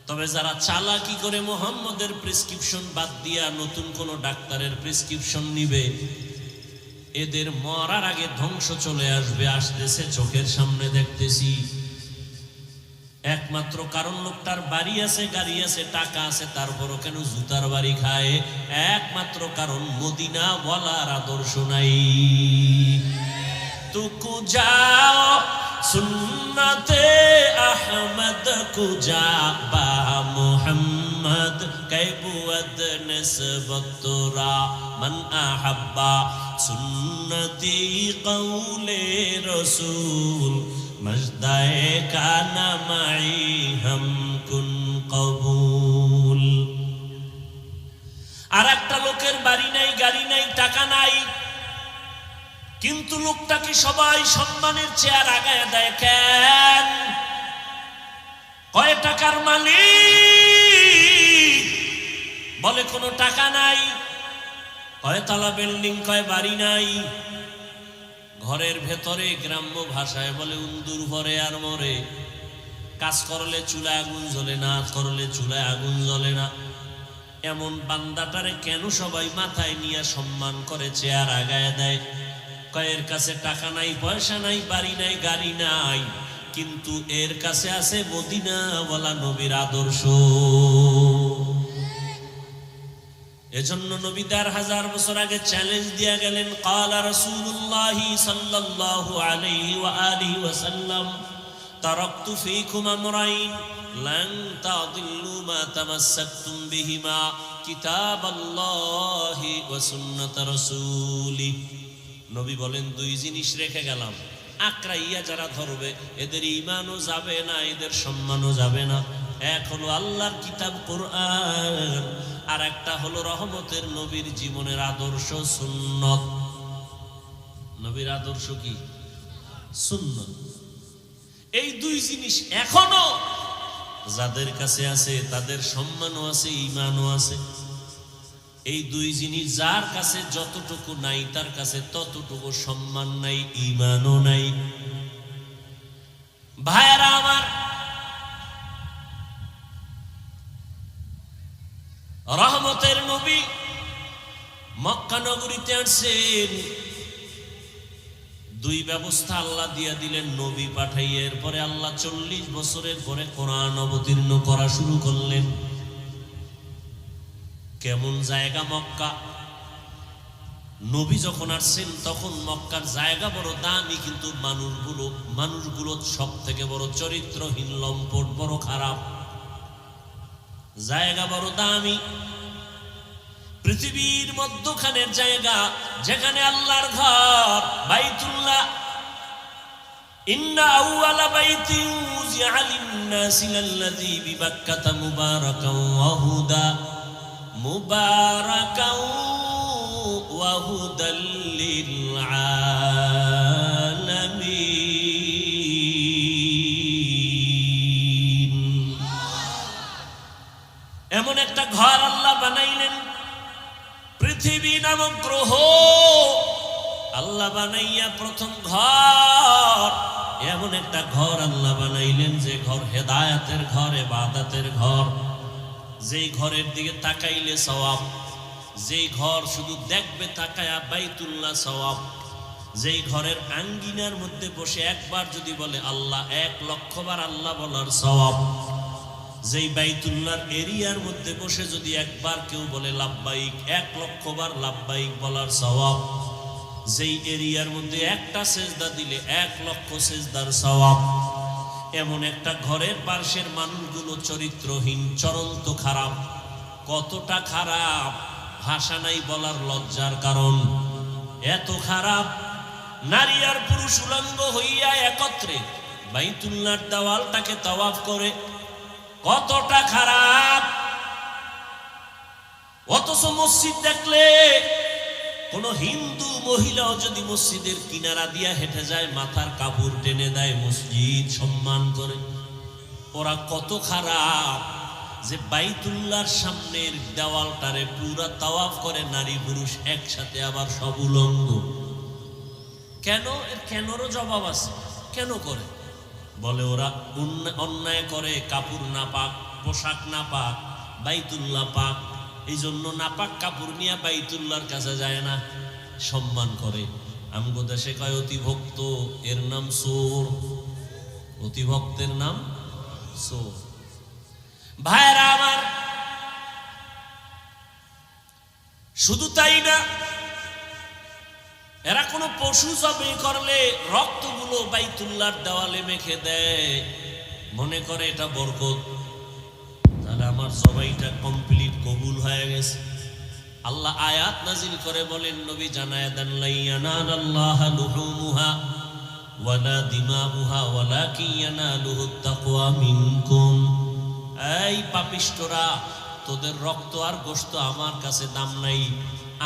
তবে যারা চালাকি করে মুহাম্মদের প্রেসক্রিপশন বাদ দিয়া নতুন কোনো ডাক্তারের প্রেসক্রিপশন নিবে, এদের মরার আগে ধ্বংস চলে আসবে, আসতেছে, চোখের সামনে দেখতেছি। একমাত্র কারণ লোকটার বাড়ি আছে, গাড়ি আছে, টাকা আছে, তারপরও কেন জুতার বাড়ি খায়? একমাত্র কারণ মদিনা ওয়ালার আদর্শ নাই। তুকু যাও সুন্নতে আহমদ কুজা বা মুহাম্মদ কাইবুদ নিসবতরা মান আহাব্বা সুন্নতি কওলে রাসূল মজদায়ে কানা মাই হাম কুন কবুল। আর একটা লোকের বাড়ি নাই, গাড়ি নাই, টাকা নাই, কিন্তু লোকটাকে সবাই সম্মানের চেয়ার আগায় দেয়। কেন? কয় টাকার মালিক? বলে কোনো টাকা নাই। কয় তলা বিল্ডিং, কয় বাড়ি নাই। ঘরের ভেতরে গ্রাম্য ভাষায় বলে উন্দুর ভরে আর মরে। কাজ করলে চুলায় আগুন জ্বলে না, করলে চুলায় আগুন জ্বলে না। এমন বান্দাটারে কেন সবাই মাথায় নিয়ে সম্মান করে, চেয়ার আগায় দেয়? কয়ের কাছে টাকা নাই, পয়সা নাই, বাড়ি নাই, গাড়ি নাই, কিন্তু এর কাছে আছে মদিনাওয়ালা নবীর আদর্শ। এজন্য নবী ১,৫০০ বছর আগে চ্যালেঞ্জ দিয়া গেলেন, ক্বালা রাসূলুল্লাহ সাল্লাল্লাহু আলাইহি ওয়া আলিহি ওয়াসাল্লাম, তারাকতু ফীকুম আমরাইন লান তাদিল্লু মা তামাসসাকতুম বিহিমা, কিতাবাল্লাহি ওয়া সুন্নাত রাসূলি। নবী বলেন, দুই জিনিস রেখে গেলাম, আকরাইয়া যারা ধরবে এদের ঈমানও যাবে না, এদের সম্মানও যাবে না। এক হলো আল্লাহর কিতাব কোরআন, আর একটা হলো রহমতের নবীর জীবনের আদর্শ সুন্নত। নবীর আদর্শ কি? সুন্নত। এই দুই জিনিস এখনো যাদের কাছে আছে তাদের সম্মানও আছে, ঈমানও আছে। এই দুই জিনিস যার কাছে যতটুকু নাই তার কাছে ততটুকু সম্মান নাই, ঈমানও নাই। ভাইরা আমার, রহমতের নবী মক্কা নগরীতে আসছেন, দুই ব্যবস্থা আল্লাহ দিয়া দিলেন নবী পাঠাইয়া। এরপরে আল্লাহ ৪০ বছরের পরে কোরআন অবতীর্ণ করা শুরু করলেন। কেমন জায়গা মক্কা! নবী যখন আসছেন তখন মক্কার জায়গা বড় দামি, কিন্তু মানুষগুলো সব থেকে বড় চরিত্রহীন, লম্পট, বড় খারাপ। জায়গা বড় দামি, পৃথিবীর মধ্যখানের জায়গা, যেখানে আল্লাহর ঘর বাইতুল্লাহ। ইন্না আউওয়ালা বাইতিন উযিআ লিন-নাসি লাল্লাযী বিবাক্কাতা মুবারাকান ওয়া হুদা, মুবারাকান ওয়া হুদাল লিল আলামিন। এমন একটা ঘর আল্লাহ বানাইলেন, পৃথিবী নামক গ্রহ আল্লাহ বানাইয়া প্রথম ঘর, এমন একটা ঘর আল্লাহ বানাইলেন যে ঘর হেদায়েতের ঘর, ইবাদতের ঘর, যেই ঘরের দিকে তাকাইলে সওয়াব, যেই ঘর শুধু দেখবে তাকায়া বাইতুল্লাহ সওয়াব, যেই ঘরের আঙ্গিনার মধ্যে বসে একবার যদি বলে আল্লাহ, ১,০০,০০০ বার আল্লাহ বলার সওয়াব, যেই বাইতুল্লাহর এরিয়ার মধ্যে বসে যদি একবার কেউ বলে লাব্বাইক, ১,০০,০০০ বার লাব্বাইক বলার সওয়াব, যেই এরিয়ার মধ্যে একটা সেজদা দিলে ১,০০,০০০ সেজদার সওয়াব। এমন একটা ঘরের পাশের মানুষগুলো চরিত্রহীন, চরন্ত খারাপ। কতটা খারাপ ভাষা নাই বলার, লজ্জার কারণ। এত খারাপ, নারী আর পুরুষ উলঙ্গ হইয়া একত্রে বাইতুল্লাহর দেওয়ালটাকে তাওয়াফ করে। কতটা খারাপ! অথচ মসজিদ দেখলে কোন হিন্দু মহিলাও যদি মসজিদের কিনারা দিয়া হেঁটে যায়, মাথার কাপড় টেনে দেয়, মসজিদ সম্মান করে। ওরা কত খারাপ যে বাইতুল্লাহর সামনের দেওয়ালটারে পুরা তাওয়াফ করে নারী পুরুষ একসাথে, আবার সব উলঙ্গ। কেন? এর কেনরও জবাব আছে। কেন করে? বলে ওরা অন্যায় করে, কাপড় না পাক, পোশাক না পাক, বাইতুল্লাহ পাক, এই জন্য নাপাক কাপড় নিয়ে বাইতুল্লাহর কাছে যায় না, সম্মান করে। আমগো দেশে কয় অতিভক্ত, এর নাম চোর। অতিভক্তের নাম চোর। ভাইরা আমার, শুধু তাই না, এরা কোনো পশু জবাই করলে রক্তগুলো বাইতুল্লাহর দেওয়ালে মেখে দেয়, মনে করে এটা বরকত। তাহলে আমার জবাইটা কমপ্লিট, কবুল হয়ে গেছে। আল্লাহ আয়াত নাজিল করে বলেন, নবী জানায় দেন, লা ইয়ানালাল্লাহা লুহুমুহা ওয়ালা দিমাউহা ওয়ালাকিন ইয়ানালুহুত তাকওয়া মিনকুম। এই পাপিষ্টরা, তোদের রক্ত আর গোশত আমার কাছে দাম নাই,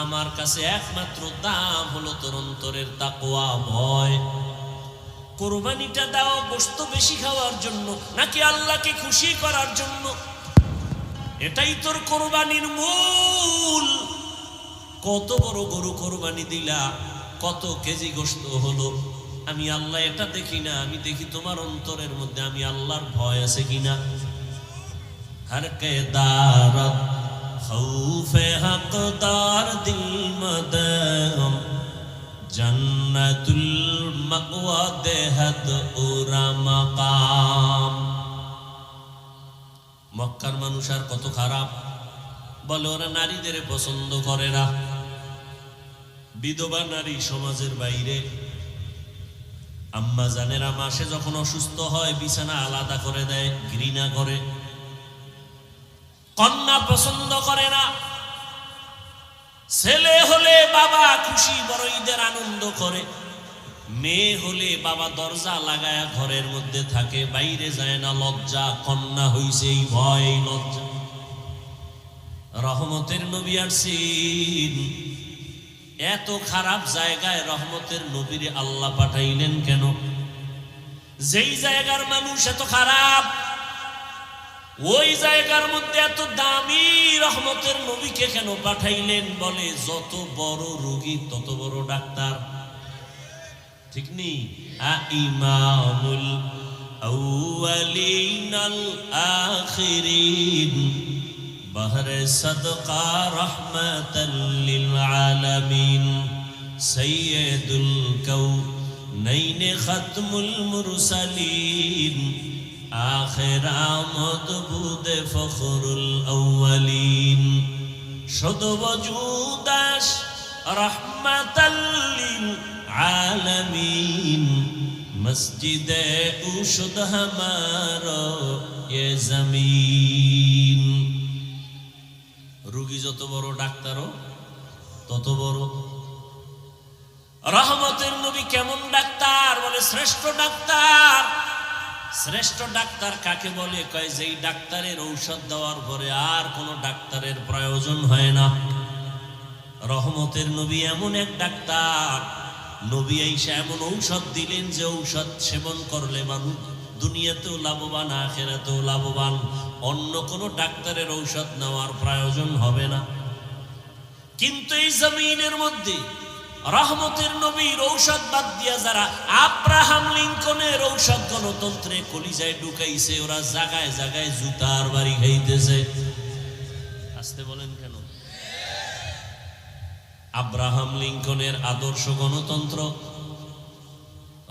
আমার কাছে একমাত্র দাম হলো তোর অন্তরের তাকওয়া, ভয়। কোরবানিটা দাও গোশত বেশি খাওয়ার জন্য নাকি আল্লাহকে খুশি করার জন্য? এটাই তোর কোরবানির মূল। কত বড় গরু কোরবানি দিলা, কত কেজি গোশত হলো, আমি আল্লাহ এটা দেখি না, আমি দেখি তোমার অন্তরের মধ্যে আমি আল্লাহর ভয় আছে কিনা। हर के दारत खौफे हकदार दिल मदम जन्नतुल मक़वा देहत उरा मकाम। মক্কার মানুষ আর কত খারাপ, বলে ওরা নারীদের পছন্দ করে না। বিধবা নারী সমাজের বাইরে। আম্মা জানেরা মাসে যখন অসুস্থ হয় বিছানা আলাদা করে দেয়, ঘৃণা করে। কন্যা পছন্দ করে না। ছেলে হলে বাবা খুশি, বড় ঈদের আনন্দ করে। মেয়ে হলে বাবা দরজা লাগায়া ঘরের মধ্যে থাকে, বাইরে যায় না, লজ্জা। কন্যা হইছে এই ভয়, এই লজ্জা। রহমতের নবী আসছেন, এত খারাপ জায়গায় রহমতের নবীরে আল্লাহ পাঠাইলেন কেন? যেই জায়গার মানুষ এত খারাপ, ওই জায়গার মধ্যে এত দামি রহমতের নবীকে কেন পাঠাইলেন? বলে যত বড় রোগী তত বড় ডাক্তার, ঠিক নেই? ইমামুল আউয়ালিন আল আখিরিন বহরে সদকা রহমাতাল লিল আলামিন সাইয়্যিদুল কাউনাইন খাতমুল মুরসালিন আখির আমদ বুদে ফখরুল আউয়ালিন শুদ ওজুদাস রহমাতাল লিল আলামিন মসজিদে উশুদ হামারা ये जमीन। রোগী যত বড় ডাক্তারও তত বড়। রহমতের নবী কেমন ডাক্তার? বলে শ্রেষ্ঠ ডাক্তার। শ্রেষ্ঠ ডাক্তার কাকে বলে? কয় যেই ডাক্তারের ঔষধ দেওয়ার পরে আর কোনো ডাক্তারের প্রয়োজন হয় না। রহমতের নবী এমন এক ডাক্তার, নবী আইসা এমন ঔষধ দিলেন যে ঔষধ সেবন করলে মানুষ দুনিয়াতেও লাভবান, আখিরাতেও লাভবান। অন্য কোনো ডাক্তারের ঔষধ নেওয়ার প্রয়োজন হবে না। কিন্তু এই জমিনের মধ্যে রহমতের নবীর ঔষধ বাদ দিয়া যারা আব্রাহাম লিঙ্কনের ঔষধ গণতন্ত্রে কলিজায় ঢুকাইছে, ওরা জায়গায় জায়গায় জুতার বাড়ি খাইতেছে। আসতে বলেন কেন? আব্রাহাম লিঙ্কনের আদর্শ গণতন্ত্র,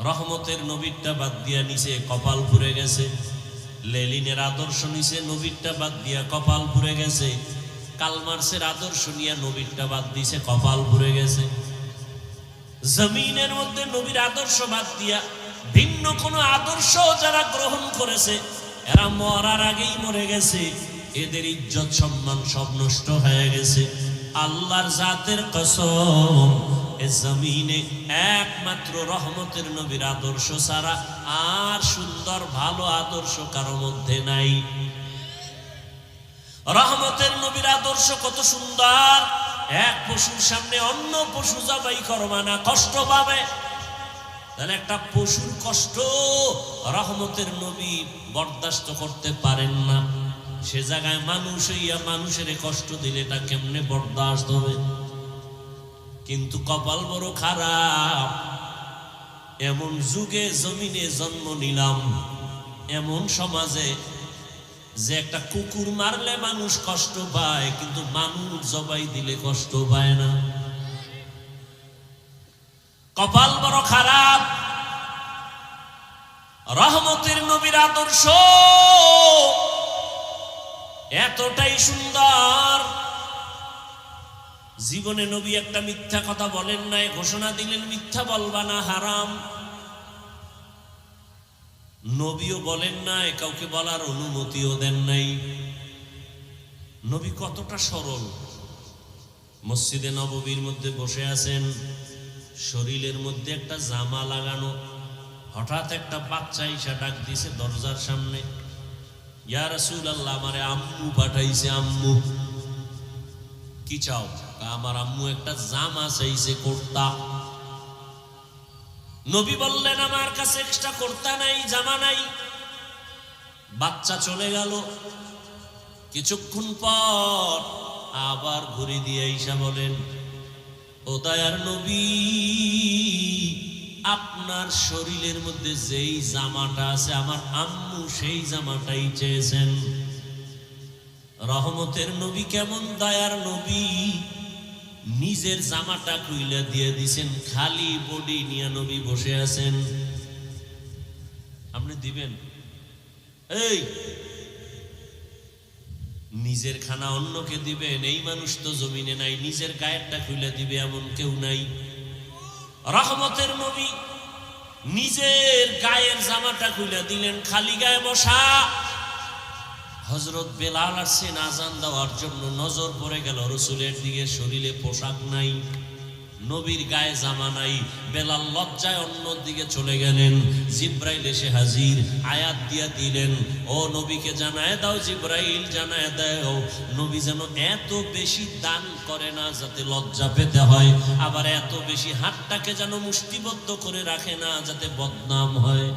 রহমতের নবীরটা বাদ দিয়া নিচে কপাল পুড়ে গেছে। লেনিনের আদর্শ নিচে, নবীরটা বাদ দিয়া কপাল পুড়ে গেছে। কালমার্সের আদর্শ নিয়ে নবীরটা বাদ দিছে, কপাল পুড়ে গেছে। জমিনের মধ্যে নবীর আদর্শ বাদ দিয়া ভিন্ন কোন আদর্শ যারা গ্রহণ করেছে, এরা মরার আগেই মরে গেছে। এদের ইজ্জত সম্মান সব নষ্ট হয়ে গেছে। আল্লাহর জাতের কসম, এ জমিনে একমাত্র রহমতের নবীর আদর্শ ছাড়া আর সুন্দর ভালো আদর্শ কারো মধ্যে নাই। রহমতের নবীর আদর্শ কত সুন্দর! এক পশুর সামনে অন্য পশু জবাই করবা না, কষ্ট পাবে। তাহলে একটা পশুর কষ্ট রহমতের নবী বরদাস্ত করতে পারেন না। সে জায়গায় মানুষ হইয়া মানুষের কষ্ট দিলে এটা কেমনে বরদাস্ত হবে? কিন্তু কপাল বড় খারাপ, এমন যুগে জমিনে জন্ম নিলাম, এমন সমাজে যে একটা কুকুর মারলে মানুষ কষ্ট পায়, কিন্তু মানুষ জবাই দিলে কষ্ট পায় না। কপাল বড় খারাপ। রহমতের নবীর আদর্শ এতটাই সুন্দর, জীবনে নবী একটা মিথ্যা কথা বলেন নাই, ঘোষণা দিলেন মিথ্যা বলবা না, হারাম। নবীও বলেন নাই, কাউকে বলার অনুমতিও দেন নাই। নবী কতটা সরল। মসজিদে নববীর মধ্যে বসে আছেন, শরীরের মধ্যে একটা জামা লাগানো। হঠাৎ একটা বাচ্চা এসে ডাক দিছে দরজার সামনে, ইয়া রাসূলুল্লাহ, আমারে আম্মু পাঠাইছে। আম্মু কি চাও? আমার আম্মু একটা জামা চাইছে, কুর্তা। নবী বললেন আমার কাছে এক্সট্রা কুর্তা নাই, জামা নাই। বাচ্চা চলে গেল। কিছুক্ষণ পর আবার ঘুরে দিয়ে আইসা বলেন, ও দয়ার নবী, আপনার শরীরের মধ্যে যেই জামাটা আছে আমার আম্মু সেই জামাটাই চেয়েছেন। রহমতের নবী কেমন দয়ার নবী, নিজের জামাটা খুইলা দিয়ে দিছেন, খালি বডি নিয়ে নবী বসে আছেন। আপনি দিবেন? এই নিজের খানা অন্যকে দিবেন? এই মানুষ তো জমিনে নাই, নিজের গায়েরটা খুলে দিবে এমন কেউ নাই। রহমতের নবী নিজের গায়ের জামাটা খুলে দিলেন, খালি গায়ে বসা। হযরত বেলাল আসছেন আজান দেওয়ার জন্য, নজর পড়ে গেল রাসূলের দিকে, শরীরে পোশাক নাই, নবীর গায়ে জামা নাই। বেলাল লজ্জায় অন্য দিকে চলে গেলেন। জিব্রাইল এসে হাজির, আয়াত দিয়া দিলেন, ও নবীকে জানায় দাও, জিব্রাইল জানায় দাও, নবী যেন এত বেশি দান করে না যাতে লজ্জা পেতে হয়, আবার এত বেশি হাতটাকে যেন মুষ্টিবদ্ধ করে রাখে না যাতে বদনাম হয়।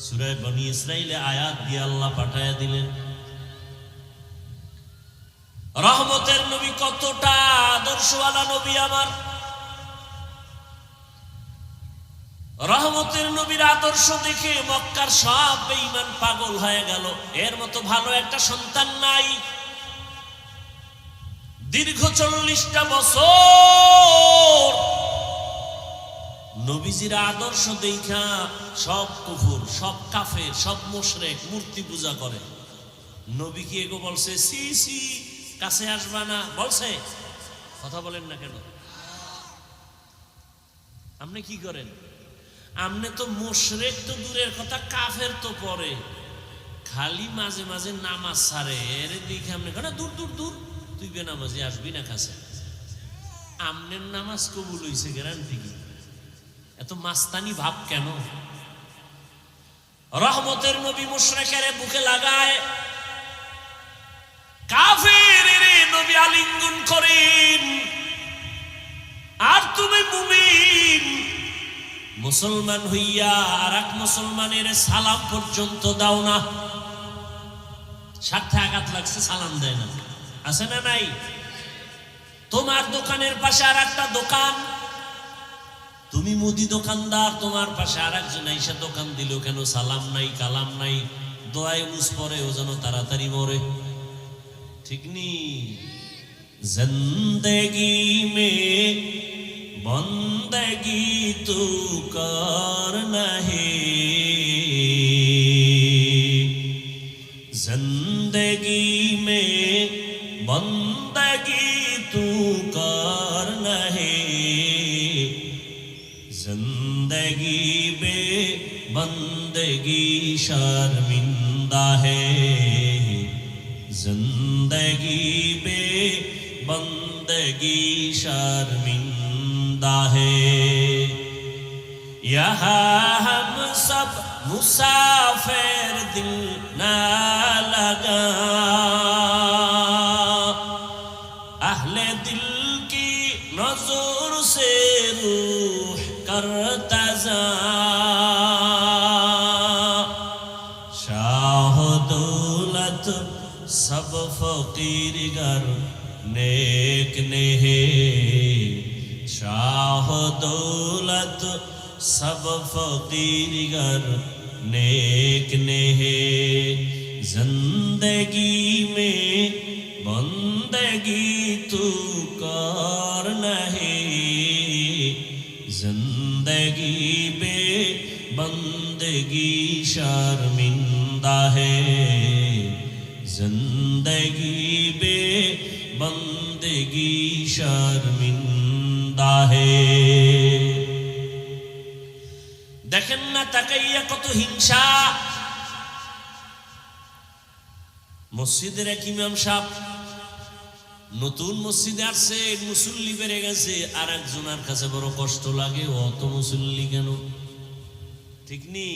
সূরা বনী ইসরাইলে আয়াত দিয়ে আল্লাহ পাঠায়া দিলেন। রহমতের নবী কতটা আদর্শওয়ালা নবী আমার। রহমতের নবীর আদর্শ দেখে মক্কার সব বেঈমান পাগল হয়ে গেল, এর মতো ভালো একটা সন্তান নাই। দীর্ঘ 40টা বছর নবীজির আদর্শ দেখা সব কুফর, সব কাফের, সব মুশরিক মূর্তি পূজা করে। নবী কি এগো বলছে সি সি কাছে আসবা না? বলছে? কথা বলেন না কেন? আপনি কি করেন? আপনি তো মুশরিক তো দূরের কথা, কাফের তো পরে, খালি মাঝে মাঝে নামাজ ছাড়ে, এর দিকে আপনি কেন দূর দূর দূর, তুই বেনামাজি আসবি না কাছে। আমনের নামাজ কবুল হইছে গ্যারান্টি কি? এত মাস্তানি ভাব কেন? রহমতের নবী মুশরিকের বুকে লাগায়, কাফেরের নবী আলিঙ্গন করেন, আর তুমি মুমিন মুসলমান হইয়া আর এক মুসলমানের সালাম পর্যন্ত দাও না। স্বার্থে আঘাত লাগছে, সালাম দেয় না, আছে না নাই? তোমার দোকানের পাশে আর একটা দোকান, তুমি মুদি দোকানদার, তোমার পাশে আর একজন এসে দোকান দিল, কেন সালাম নাই, কালাম নাই, দোয়ায় মুস পরে ও যেন তাড়াতাড়ি মরে। ঠিক নি? জিন্দেগি মে বন্দেগি তু করনা হে, জিন্দেগি মে বন্দেগি তু করনা হে, जिंदगी बे बंदगी शर्मिंदा है, जिंदगी बे बंदगी शर्मिंदा है। यहाँ हम सब मुसाफिर, दिल ना लगा, अहले दिल की नजर से रूह करतजा, शाह दौलत सब फकीर गर नेक ने है, शाह दौलत सब फकीर गर नेक ने है, जिंदगी में बंदगी तू करना है, जिंदगी बे बंदगी शर्मिंदा है, जिंदगी बे बंदगी शर्मिंदा है। দেখেন না তাকাইয়া কত হিংসা। মসজিদের এক ইমাম সাহেব নতুন মসজিদে আসছে, মুসল্লি বেড়ে গেছে, আর একজনের কাছে বড় কষ্ট লাগে, অত মুসল্লি কেন? ঠিক নি?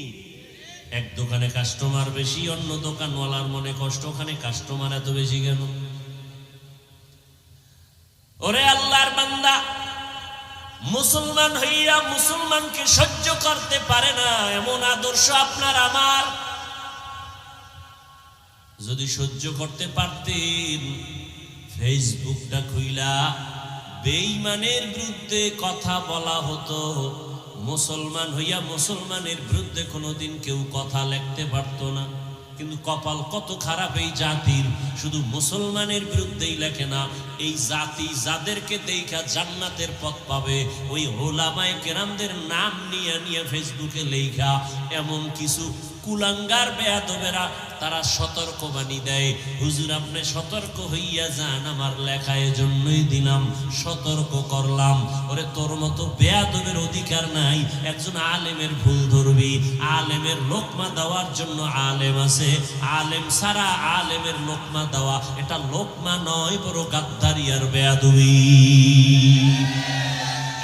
এক দোকানে কাস্টমার বেশি, অন্য দোকানওয়ালার মনে কষ্ট, ওখানে কাস্টমার এত বেশি কেন? ওরে আল্লাহর বান্দা, মুসলমান হইয়া মুসলমানকে সহ্য করতে পারে না, এমন আদর্শ আপনার আমার। যদি সহ্য করতে পারতেন, ফেসবুকটা খুইলা বেঈমানের বিরুদ্ধে কথা বলা হতো, মুসলমান হইয়া মুসলমানের বিরুদ্ধে কোনোদিন কেউ কথা লিখতে পারতো না। কিন্তু কপাল কত খারাপ এই জাতির, শুধু মুসলমানের বিরুদ্ধেই লেখে না, এই জাতি যাদেরকে দেখা জান্নাতের পথ পাবে ওই ওলামায়ে কেরামদের নাম নিয়ে নিয়ে ফেসবুকে লেখা এমন কিছু কুলাঙ্গার বেয়াদবেরা তারা সতর্কবাণী দেয়, হুজুর আপনি সতর্ক হইয়া যান, আমার লেখা এজন্যই দিলাম, সতর্ক করলাম। ওরে তোর মতো বেয়াদবের অধিকার নাই, একজন আলেমের ভুল ধরবি, আলেমের লোকমা দেওয়ার জন্য আলেম আছে, আলেম সারা আলেমের লোকমা দেওয়া এটা লোকমা নয়, বড় গাদ্দারি আর বেয়াদবি।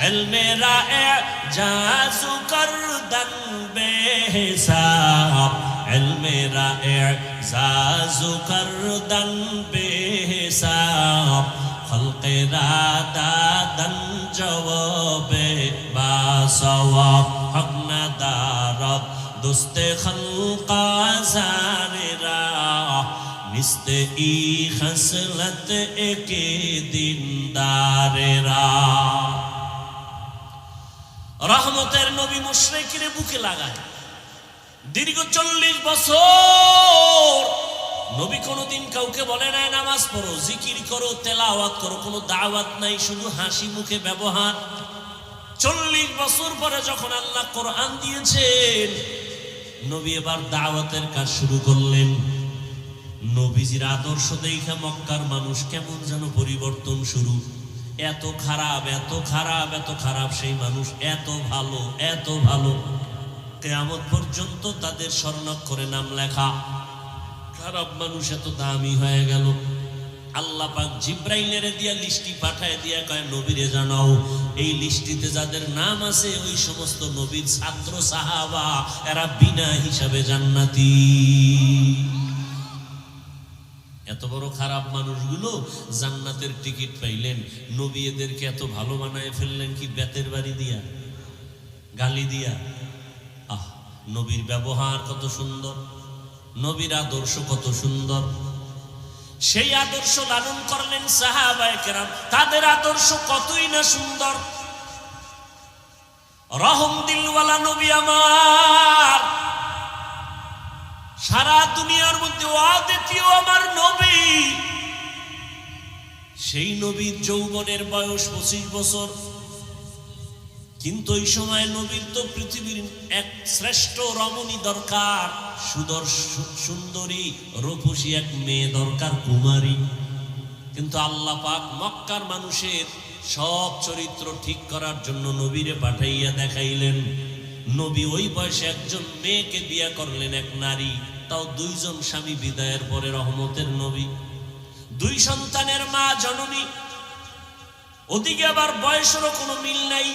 এলমেরা এজাজু করদান বেহিসাব, এলমেরা এজাজু করদান বেহিসাব, খলকেরা দাদান জওয়াবে বাসওয়াব, হক না দারব দোস্তে খলকা জারেরা, নিস্তে ই খসলত একে দিনদারেরা। রহমতের নবী মুশরিকরে বুকে লাগায় দীর্ঘ 40 বছর নবী কোনোদিন কাউকে বলে নাই নামাজ পড়ো, জিকির করো, তেলাওয়াত করো, কোনো দাওয়াত নাই, শুধু হাসি মুখে ব্যবহার। 40 বছর পরে যখন আল্লাহ কোরআন দিয়েছেন, নবী এবার দাওয়াতের কাজ শুরু করলেন। নবীজির আদর্শ দেখে মক্কার মানুষ কেমন যেন পরিবর্তন শুরু। এত খারাপ, এত খারাপ, এত খারাপ সেই মানুষ এত ভালো, এত ভালো, কিয়ামত পর্যন্ত তাদের স্বর্ণাক্ষরে নাম লেখা। খারাপ মানুষ এত দামি হয়ে গেল। আল্লাহ পাক জিব্রাইলের দিয়া লিস্টি পাঠায় দিয়া কয় নবীরে জানাও, এই লিস্টিতে যাদের নাম আছে ওই সমস্ত নবীর ছাত্র সাহাবা, এরা বিনা হিসাবে জান্নাতি। এত বড় খারাপ মানুষগুলো জান্নাতের টিকিট পাইলেন, নবী এদেরকে এত ভালো বানায় ফেললেন কি বেতের বাড়ি দিয়া, গালি দিয়া। নবীর ব্যবহার কত সুন্দর, নবীর আদর্শ কত সুন্দর, সেই আদর্শ লালন করলেন সাহাবায়ে কেরাম, তাদের আদর্শ কতই না সুন্দর। রহম দিলওয়ালা নবী আমার, সারা দুনিয়ার মধ্যে অদ্বিতীয় আমার নবী। সেই নবীর যৌবনের বয়স 25 বছর, কিন্তু ওই সময় নবীর তো পৃথিবীর এক শ্রেষ্ঠ রমণী দরকার, সুন্দরী রূপসী এক মেয়ে দরকার, কুমারী। কিন্তু আল্লাহ পাক মক্কার মানুষের সব চরিত্র ঠিক করার জন্য নবীরে পাঠাইয়া দেখাইলেন। নবী ওই বয়সে একজন মেয়েকে বিয়ে করলেন, এক নারী, তাও 2 জন স্বামী বিদায়ের পরে। রহমতের নবী, 2 সন্তানের মা, জননী। ওদিকে আবার বয়সেরও কোনো মিল নাই।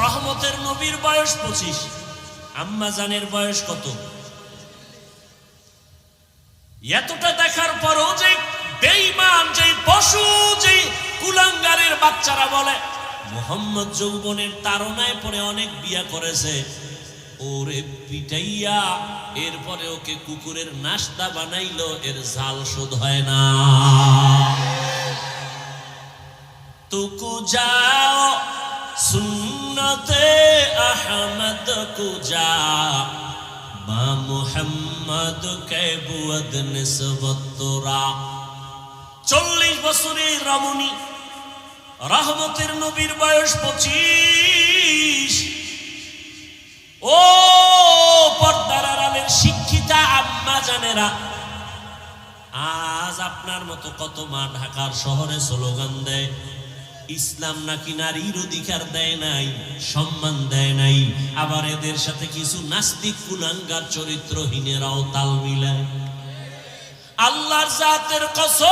রহমতের নবীর বয়স 25, আম্মা জানের বয়স কত? এতটা দেখার পরও যে বেঈমান, যে পশু, যে কুলাঙ্গারের বাচ্চারা বলে মুহাম্মদ যৌবনের তাড়নায় পরে অনেক বিয়া করেছে, ওরে পিটাইয়া এরপরে ওকে কুকুরের নাস্তা বানাইলো, এর ঝাল শোধ হয় না। তুকু যাও সুন্নতে আহমদ কুজা, মা মুহাম্মদ কে বুয়দ নিসবত তোরা। 40 বছরের রমণী, রহমতের নবীর বয়স 25। ও পর্দার আড়ালের শিক্ষিতা আম্মা জানেরা, আজ আপনার মতো কত মা ঢাকার শহরে স্লোগান দেয় ইসলাম নাকি নারীর অধিকার দেয় নাই, সম্মান দেয় নাই। আবার এদের সাথে কিছু নাস্তিক কুলাঙ্গার চরিত্রহীনেরাও তাল মিলায়। আল্লাহর জাতের কসম,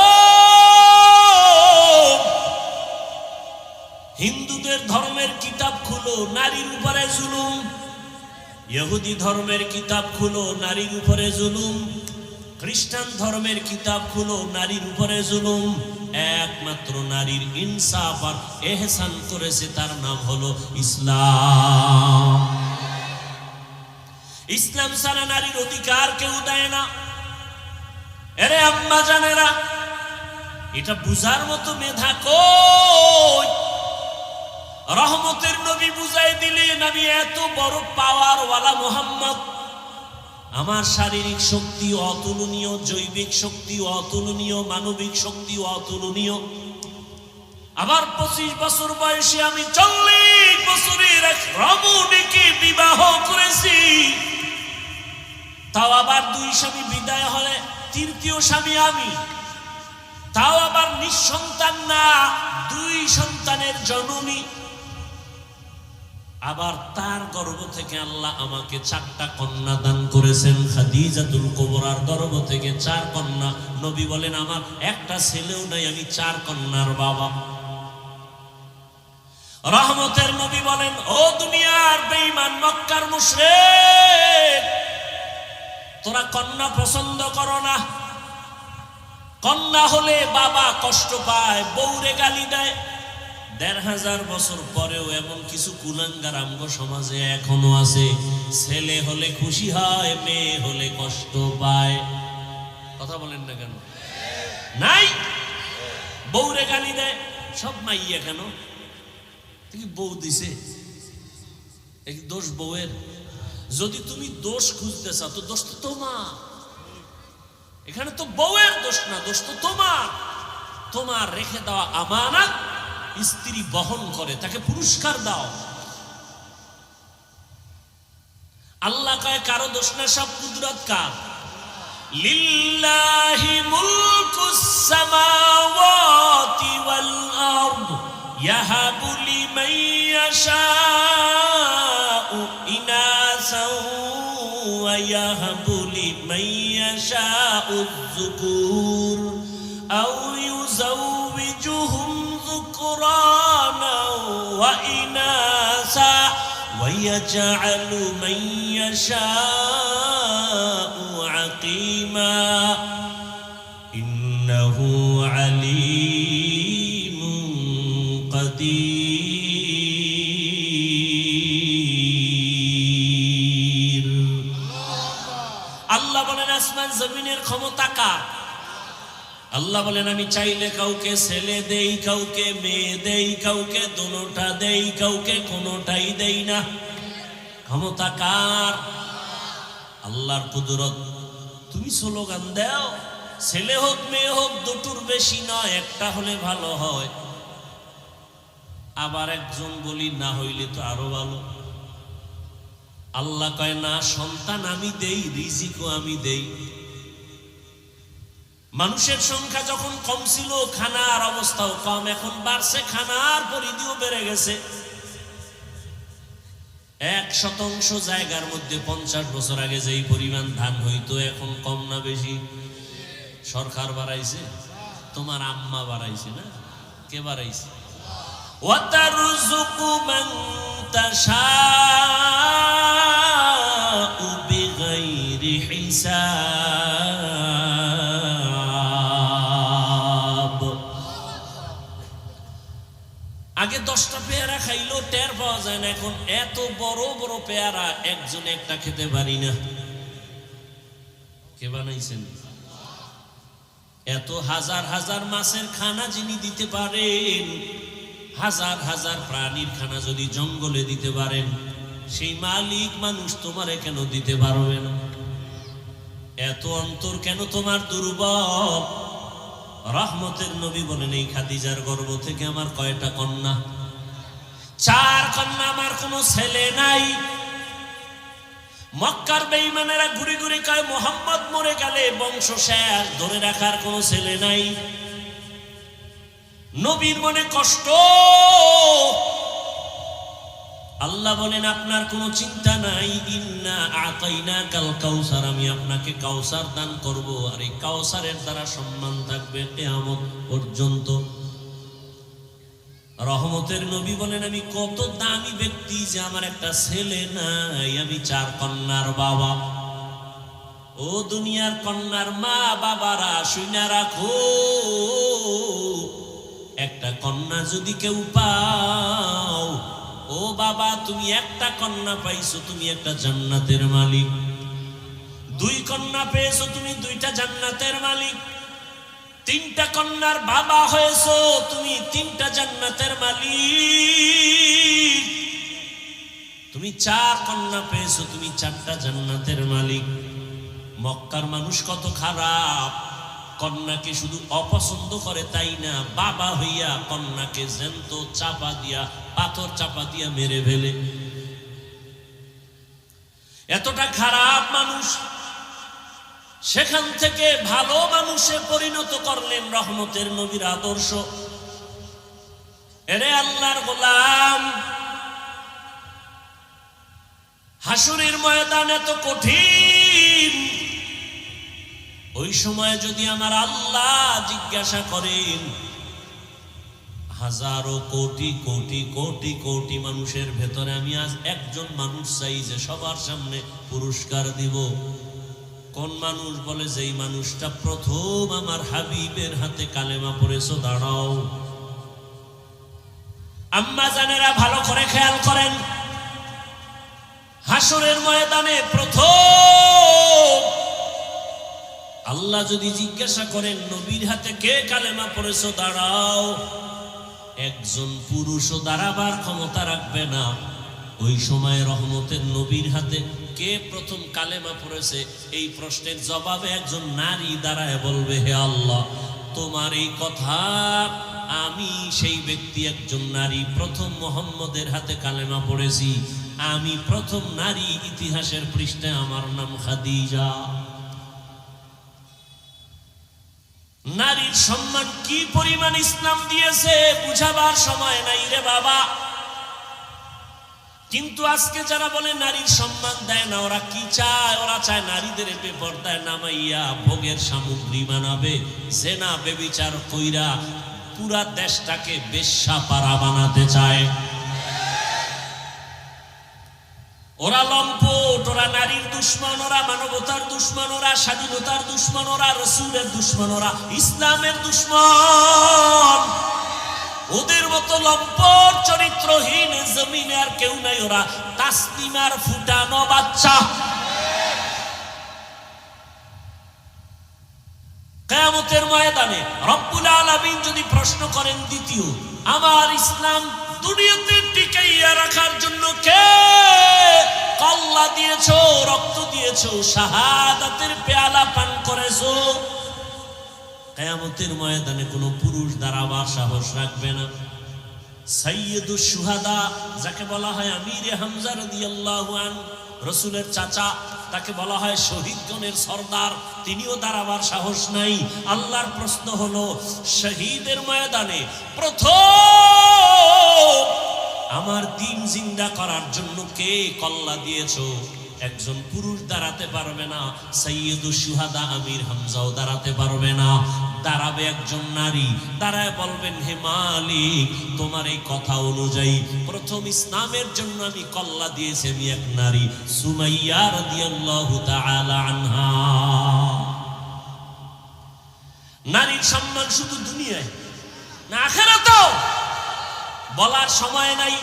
হিন্দুদের ধর্মের কিতাব খুলো, নারীর উপরে জুলুম। ইহুদি ধর্মের কিতাব খুলো, নারীর উপরে জুলুম। খ্রিস্টান ধর্মের কিতাব খুলো, নারীর উপরে জুলুম। একমাত্র নারীর ইনসাফ আর এহসান করেছে, তার নাম হলো ইসলাম। ইসলাম ছাড়া নারীর অধিকার কেউ দেয় না। এরে আম্মা জানেরা, এটা বুঝার মতো মেধা কই? রহমতের নবী বুঝাই দিলেন আমি এত বড় পাওয়ারওয়ালা মুহাম্মদ, আমার শারীরিক শক্তি অতুলনীয়, জৈবিক শক্তি অতুলনীয়, মানবিক শক্তি অতুলনীয়। আবার 25 বছর বয়সে আমি 40 বছরের এক রমণীকে বিবাহ করেছি, তাও আবার 2 স্বামী বিদায় হলে 3য় স্বামী আমি, তাও আবার নিঃসন্তান না, 2 সন্তানের জননী। আবার তার গর্ভ থেকে আল্লাহ আমাকে 4টা কন্যা দান করেছেন। খাদিজাতুল কুবরার গর্ভ থেকে 4 কন্যা। নবী বলেন আমার একটা ছেলেও নাই, আমি 4 কন্যার বাবা। রহমতের নবী বলেন ও দুনিয়ার বেঈমান মক্কার মুশরিক, তোরা কন্যা পছন্দ করো না, কন্যা হলে বাবা কষ্ট পায়, বউরে গালি দেয়। 1500 বছর পরেও এমন কিছু কুলাঙ্গার আমগো সমাজে এখনো আছে, ছেলে হলে খুশি হয়, মেয়ে হলে কষ্ট পায়। কথা বলেন না কেন? নাই, বউরে গালি দেয়। সব মাইয়া কেন? বউ দিছে, দোষ বউয়ের। যদি তুমি দোষ খুঁজতে চাও তো দোষ তো তোমার, এখানে তো বউয়ের দোষ না, দোষ তো তোমার। তোমার রেখে দেওয়া আমানত স্ত্রী বহন করে, তাকে পুরস্কার দাও। আল্লাহ কয় কারো দোষ না, সব কুদরত কার। লিল্লাহি মুলকুস সামাওয়াতি ওয়াল আরদ ইয়াহাবু লিমান ইয়াশাউ ইনাসাও ওয়া ইয়াহাবু লিমান ইয়াশাউ যুকুর আও ইউযাউবিজুহুম ذكرانا وإناثا ويجعل من يشاء عقيما إنه عليم قدير। আল্লাহ বলেন আসমান জমিনের ক্ষমতা কার? আল্লাহ বলেন আমি চাইলে কাউকে ছেলে দেই, কাউকে মেয়ে দেই, কাউকে দুটোটা দেই, কাউকে কোনোটাই দেই না। ক্ষমতা কার? আল্লাহর কুদরত। তুমি স্লোগান দাও, ছেলে হোক মেয়ে হোক, দুটোর বেশি নয়, একটা হলে ভালো হয়। আবার একজন বলি না হইলে তো আরো ভালো। আল্লাহ কয় না, সন্তান আমি দেই, রিজিকও আমি দেই। মানুষের সংখ্যা যখন কম ছিল, খানার অবস্থাও কম, এখন বাড়ছে, খানার পরিধিও বেড়ে গেছে। 1% জায়গার মধ্যে 50 বছর আগে যেই পরিমাণ ধান হইতো, এখন কম না বেশি? সরকার বাড়াইছে, তোমার আম্মা বাড়াইছে না? কে বাড়াইছে? ওয়াতারযুকু মান তাশাউ বিগাইরি হিসাব। আগে 10টা পেয়ারা খাইলো টের পাওয়া যায় না, এখন এত বড় বড় পেয়ারা একজন একটা খেতে পারি না। কে বানাইছেন? এত হাজার হাজার মাছের খানা যিনি দিতে পারেন, হাজার হাজার প্রাণীর খানা যদি জঙ্গলে দিতে পারেন, সেই মালিক মানুষ তোমারে কেন দিতে পারবে না? এত অন্তর কেন তোমার দুর্বল? রহমতের নবী বলেন এই খাদিজার গর্ভ থেকে আমার কয়টা কন্যা? 4 কন্যা, আমার কোনো ছেলে নাই। মক্কার বেঈমানেরা ঘুরে ঘুরে কয় মুহাম্মদ মরে গেলে বংশ শেষ, ধরে রাখার কোনো ছেলে নাই। নবীর মনে কষ্ট। আল্লাহ বলেন আপনার কোনো চিন্তা নাই, ইন্না আতাইনাকাল কাউসার, আমি আপনাকে কাউসার দান করব, আর এই কাউসারের দ্বারা সম্মান থাকবে কিয়ামত পর্যন্ত। রহমতের নবী বলেন আমি কত দামি ব্যক্তি যে আমার একটা ছেলে নাই, আমি 4 কন্যার বাবা। ও দুনিয়ার কন্যার মা বাবারা শুইনা রাখো, একটা কন্যা যদি কেউ পাও, ও বাবা তুমি একটা কন্যা পাইছো, তুমি একটা জান্নাতের মালিক। 2 কন্যা পেয়েছো, তুমি 2টা জান্নাতের মালিক। 3টা কন্যার বাবা হয়েছো, তুমি 3টা জান্নাতের মালিক। তুমি 4 কন্যা পেয়েছো, তুমি 4টা জান্নাতের মালিক। মক্কার মানুষ কত খারাপ, কন্যাকে শুধু অপছন্দ করে তাই না, বাবা হইয়া কন্যাকে জ্যান্ত চাপা দিয়া, পাথর চাপা দিয়া মেরে ফেলে। এতটা খারাপ মানুষ, সেখান থেকে ভালো মানুষে পরিণত করলেন রহমতের নবীর আদর্শ। এরে আল্লাহর গোলাম, হাসুরের ময়দান এত কঠিন, ওই সময় যদি আমার আল্লাহ জিজ্ঞাসা করেন, হাজারো কোটি কোটি কোটি কোটি মানুষের ভেতরে আমি আজ একজন মানুষ চাই যে সবার সামনে পুরস্কার দিব, কোন মানুষ? বলে যেই মানুষটা প্রথম আমার হাবিবের হাতে কালেমা পড়েছো, দাঁড়াও। আম্মা জানেরা ভালো করে খেয়াল করেন, হাসরের ময়দানে প্রথম আল্লাহ যদি জিজ্ঞাসা করেন নবীর হাতে কে কালেমা পড়েছো, দাঁড়াও, একজন পুরুষও দাঁড়াবার ক্ষমতা রাখবে না। ওই সময় রহমতের নবীর হাতে কে প্রথম কালেমা পড়েছে, এই প্রশ্নের জবাবে একজন নারী দাঁড়ায় বলবে, হে আল্লাহ, তোমার এই কথা আমি সেই ব্যক্তি, একজন নারী, প্রথম মুহাম্মদের হাতে কালেমা পড়েছি, আমি প্রথম নারী ইতিহাসের পৃষ্ঠায়, আমার নাম খাদিজা। নারীর সম্মান কি পরিমাণ ইসলাম দিয়েছে বুঝাবার সময় নাই রে বাবা। কিন্তু আজকে যারা বলে নারীর সম্মান দেয় না, ওরা কি চায়? ওরা চায় নারীদের বেপরদায় নামাইয়া ভোগের সামগ্রী বানাবে, জেনা বেবিচার কইরা পুরা দেশটাকে বেশ্যাপাড়া বানাতে চায়। ওরা লম্পট, ওরা নারীর দুশ্মন, ওরা মানবতার দুশ্মন, ওরা স্বাধীনতার দুশ্মন, ওরা রসুলের দুশ্মন, ওরা ইসলামের দুশ্মন। ওদের মতো লম্পট চরিত্রহীন জমিনে আর কেউ নাই, ওরা তাসলিমার ফুটানো বাচ্চা। কিয়ামতের ময়দানে রব্বুল আলামিন যদি প্রশ্ন করেন, দ্বিতীয়, আমার ইসলাম দুনিয়াতে টিকাইয়া রাখার জন্য কে কল্লা দিয়েছো, রক্ত দিয়েছো, শাহাদাতের পেয়ালা পান করেছো, কিয়ামতের ময়দানে কোনো পুরুষ দাঁড়াবার সাহস রাখবে না। সাইয়্যিদুশ শুহাদা, যাকে বলা হয় আমিরে হামজা রাদিয়াল্লাহু আনহু, রাসূলের চাচা, তাকে বলা হয় শহীদগণের সর্দার, তিনিও দাঁড়াবার সাহস নাই। আল্লাহর প্রশ্ন হলো, শহীদের ময়দানে প্রথম আমার দিন জিন্দা করার জন্য কে কল্লা দিয়েছো? একজন পুরুষ দাঁড়াতে পারবে না, সাইয়্যিদুশ শুহাদা আমির হামজাও দাঁড়াতে পারবে না। দাঁড়াবে একজন নারী, দাঁড়ায় বলবেন, হে মালিক, তোমার এই কথা অনুযায়ী প্রথম ইসলামের জন্য আমি কল্লা দিয়েছি আমি এক নারী, সুমাইয়া রাদিয়াল্লাহু তাআলা আনহা। নারীর সম্মান শুধু দুনিয়ায় না, আখিরাতেও বলার সময় নাই।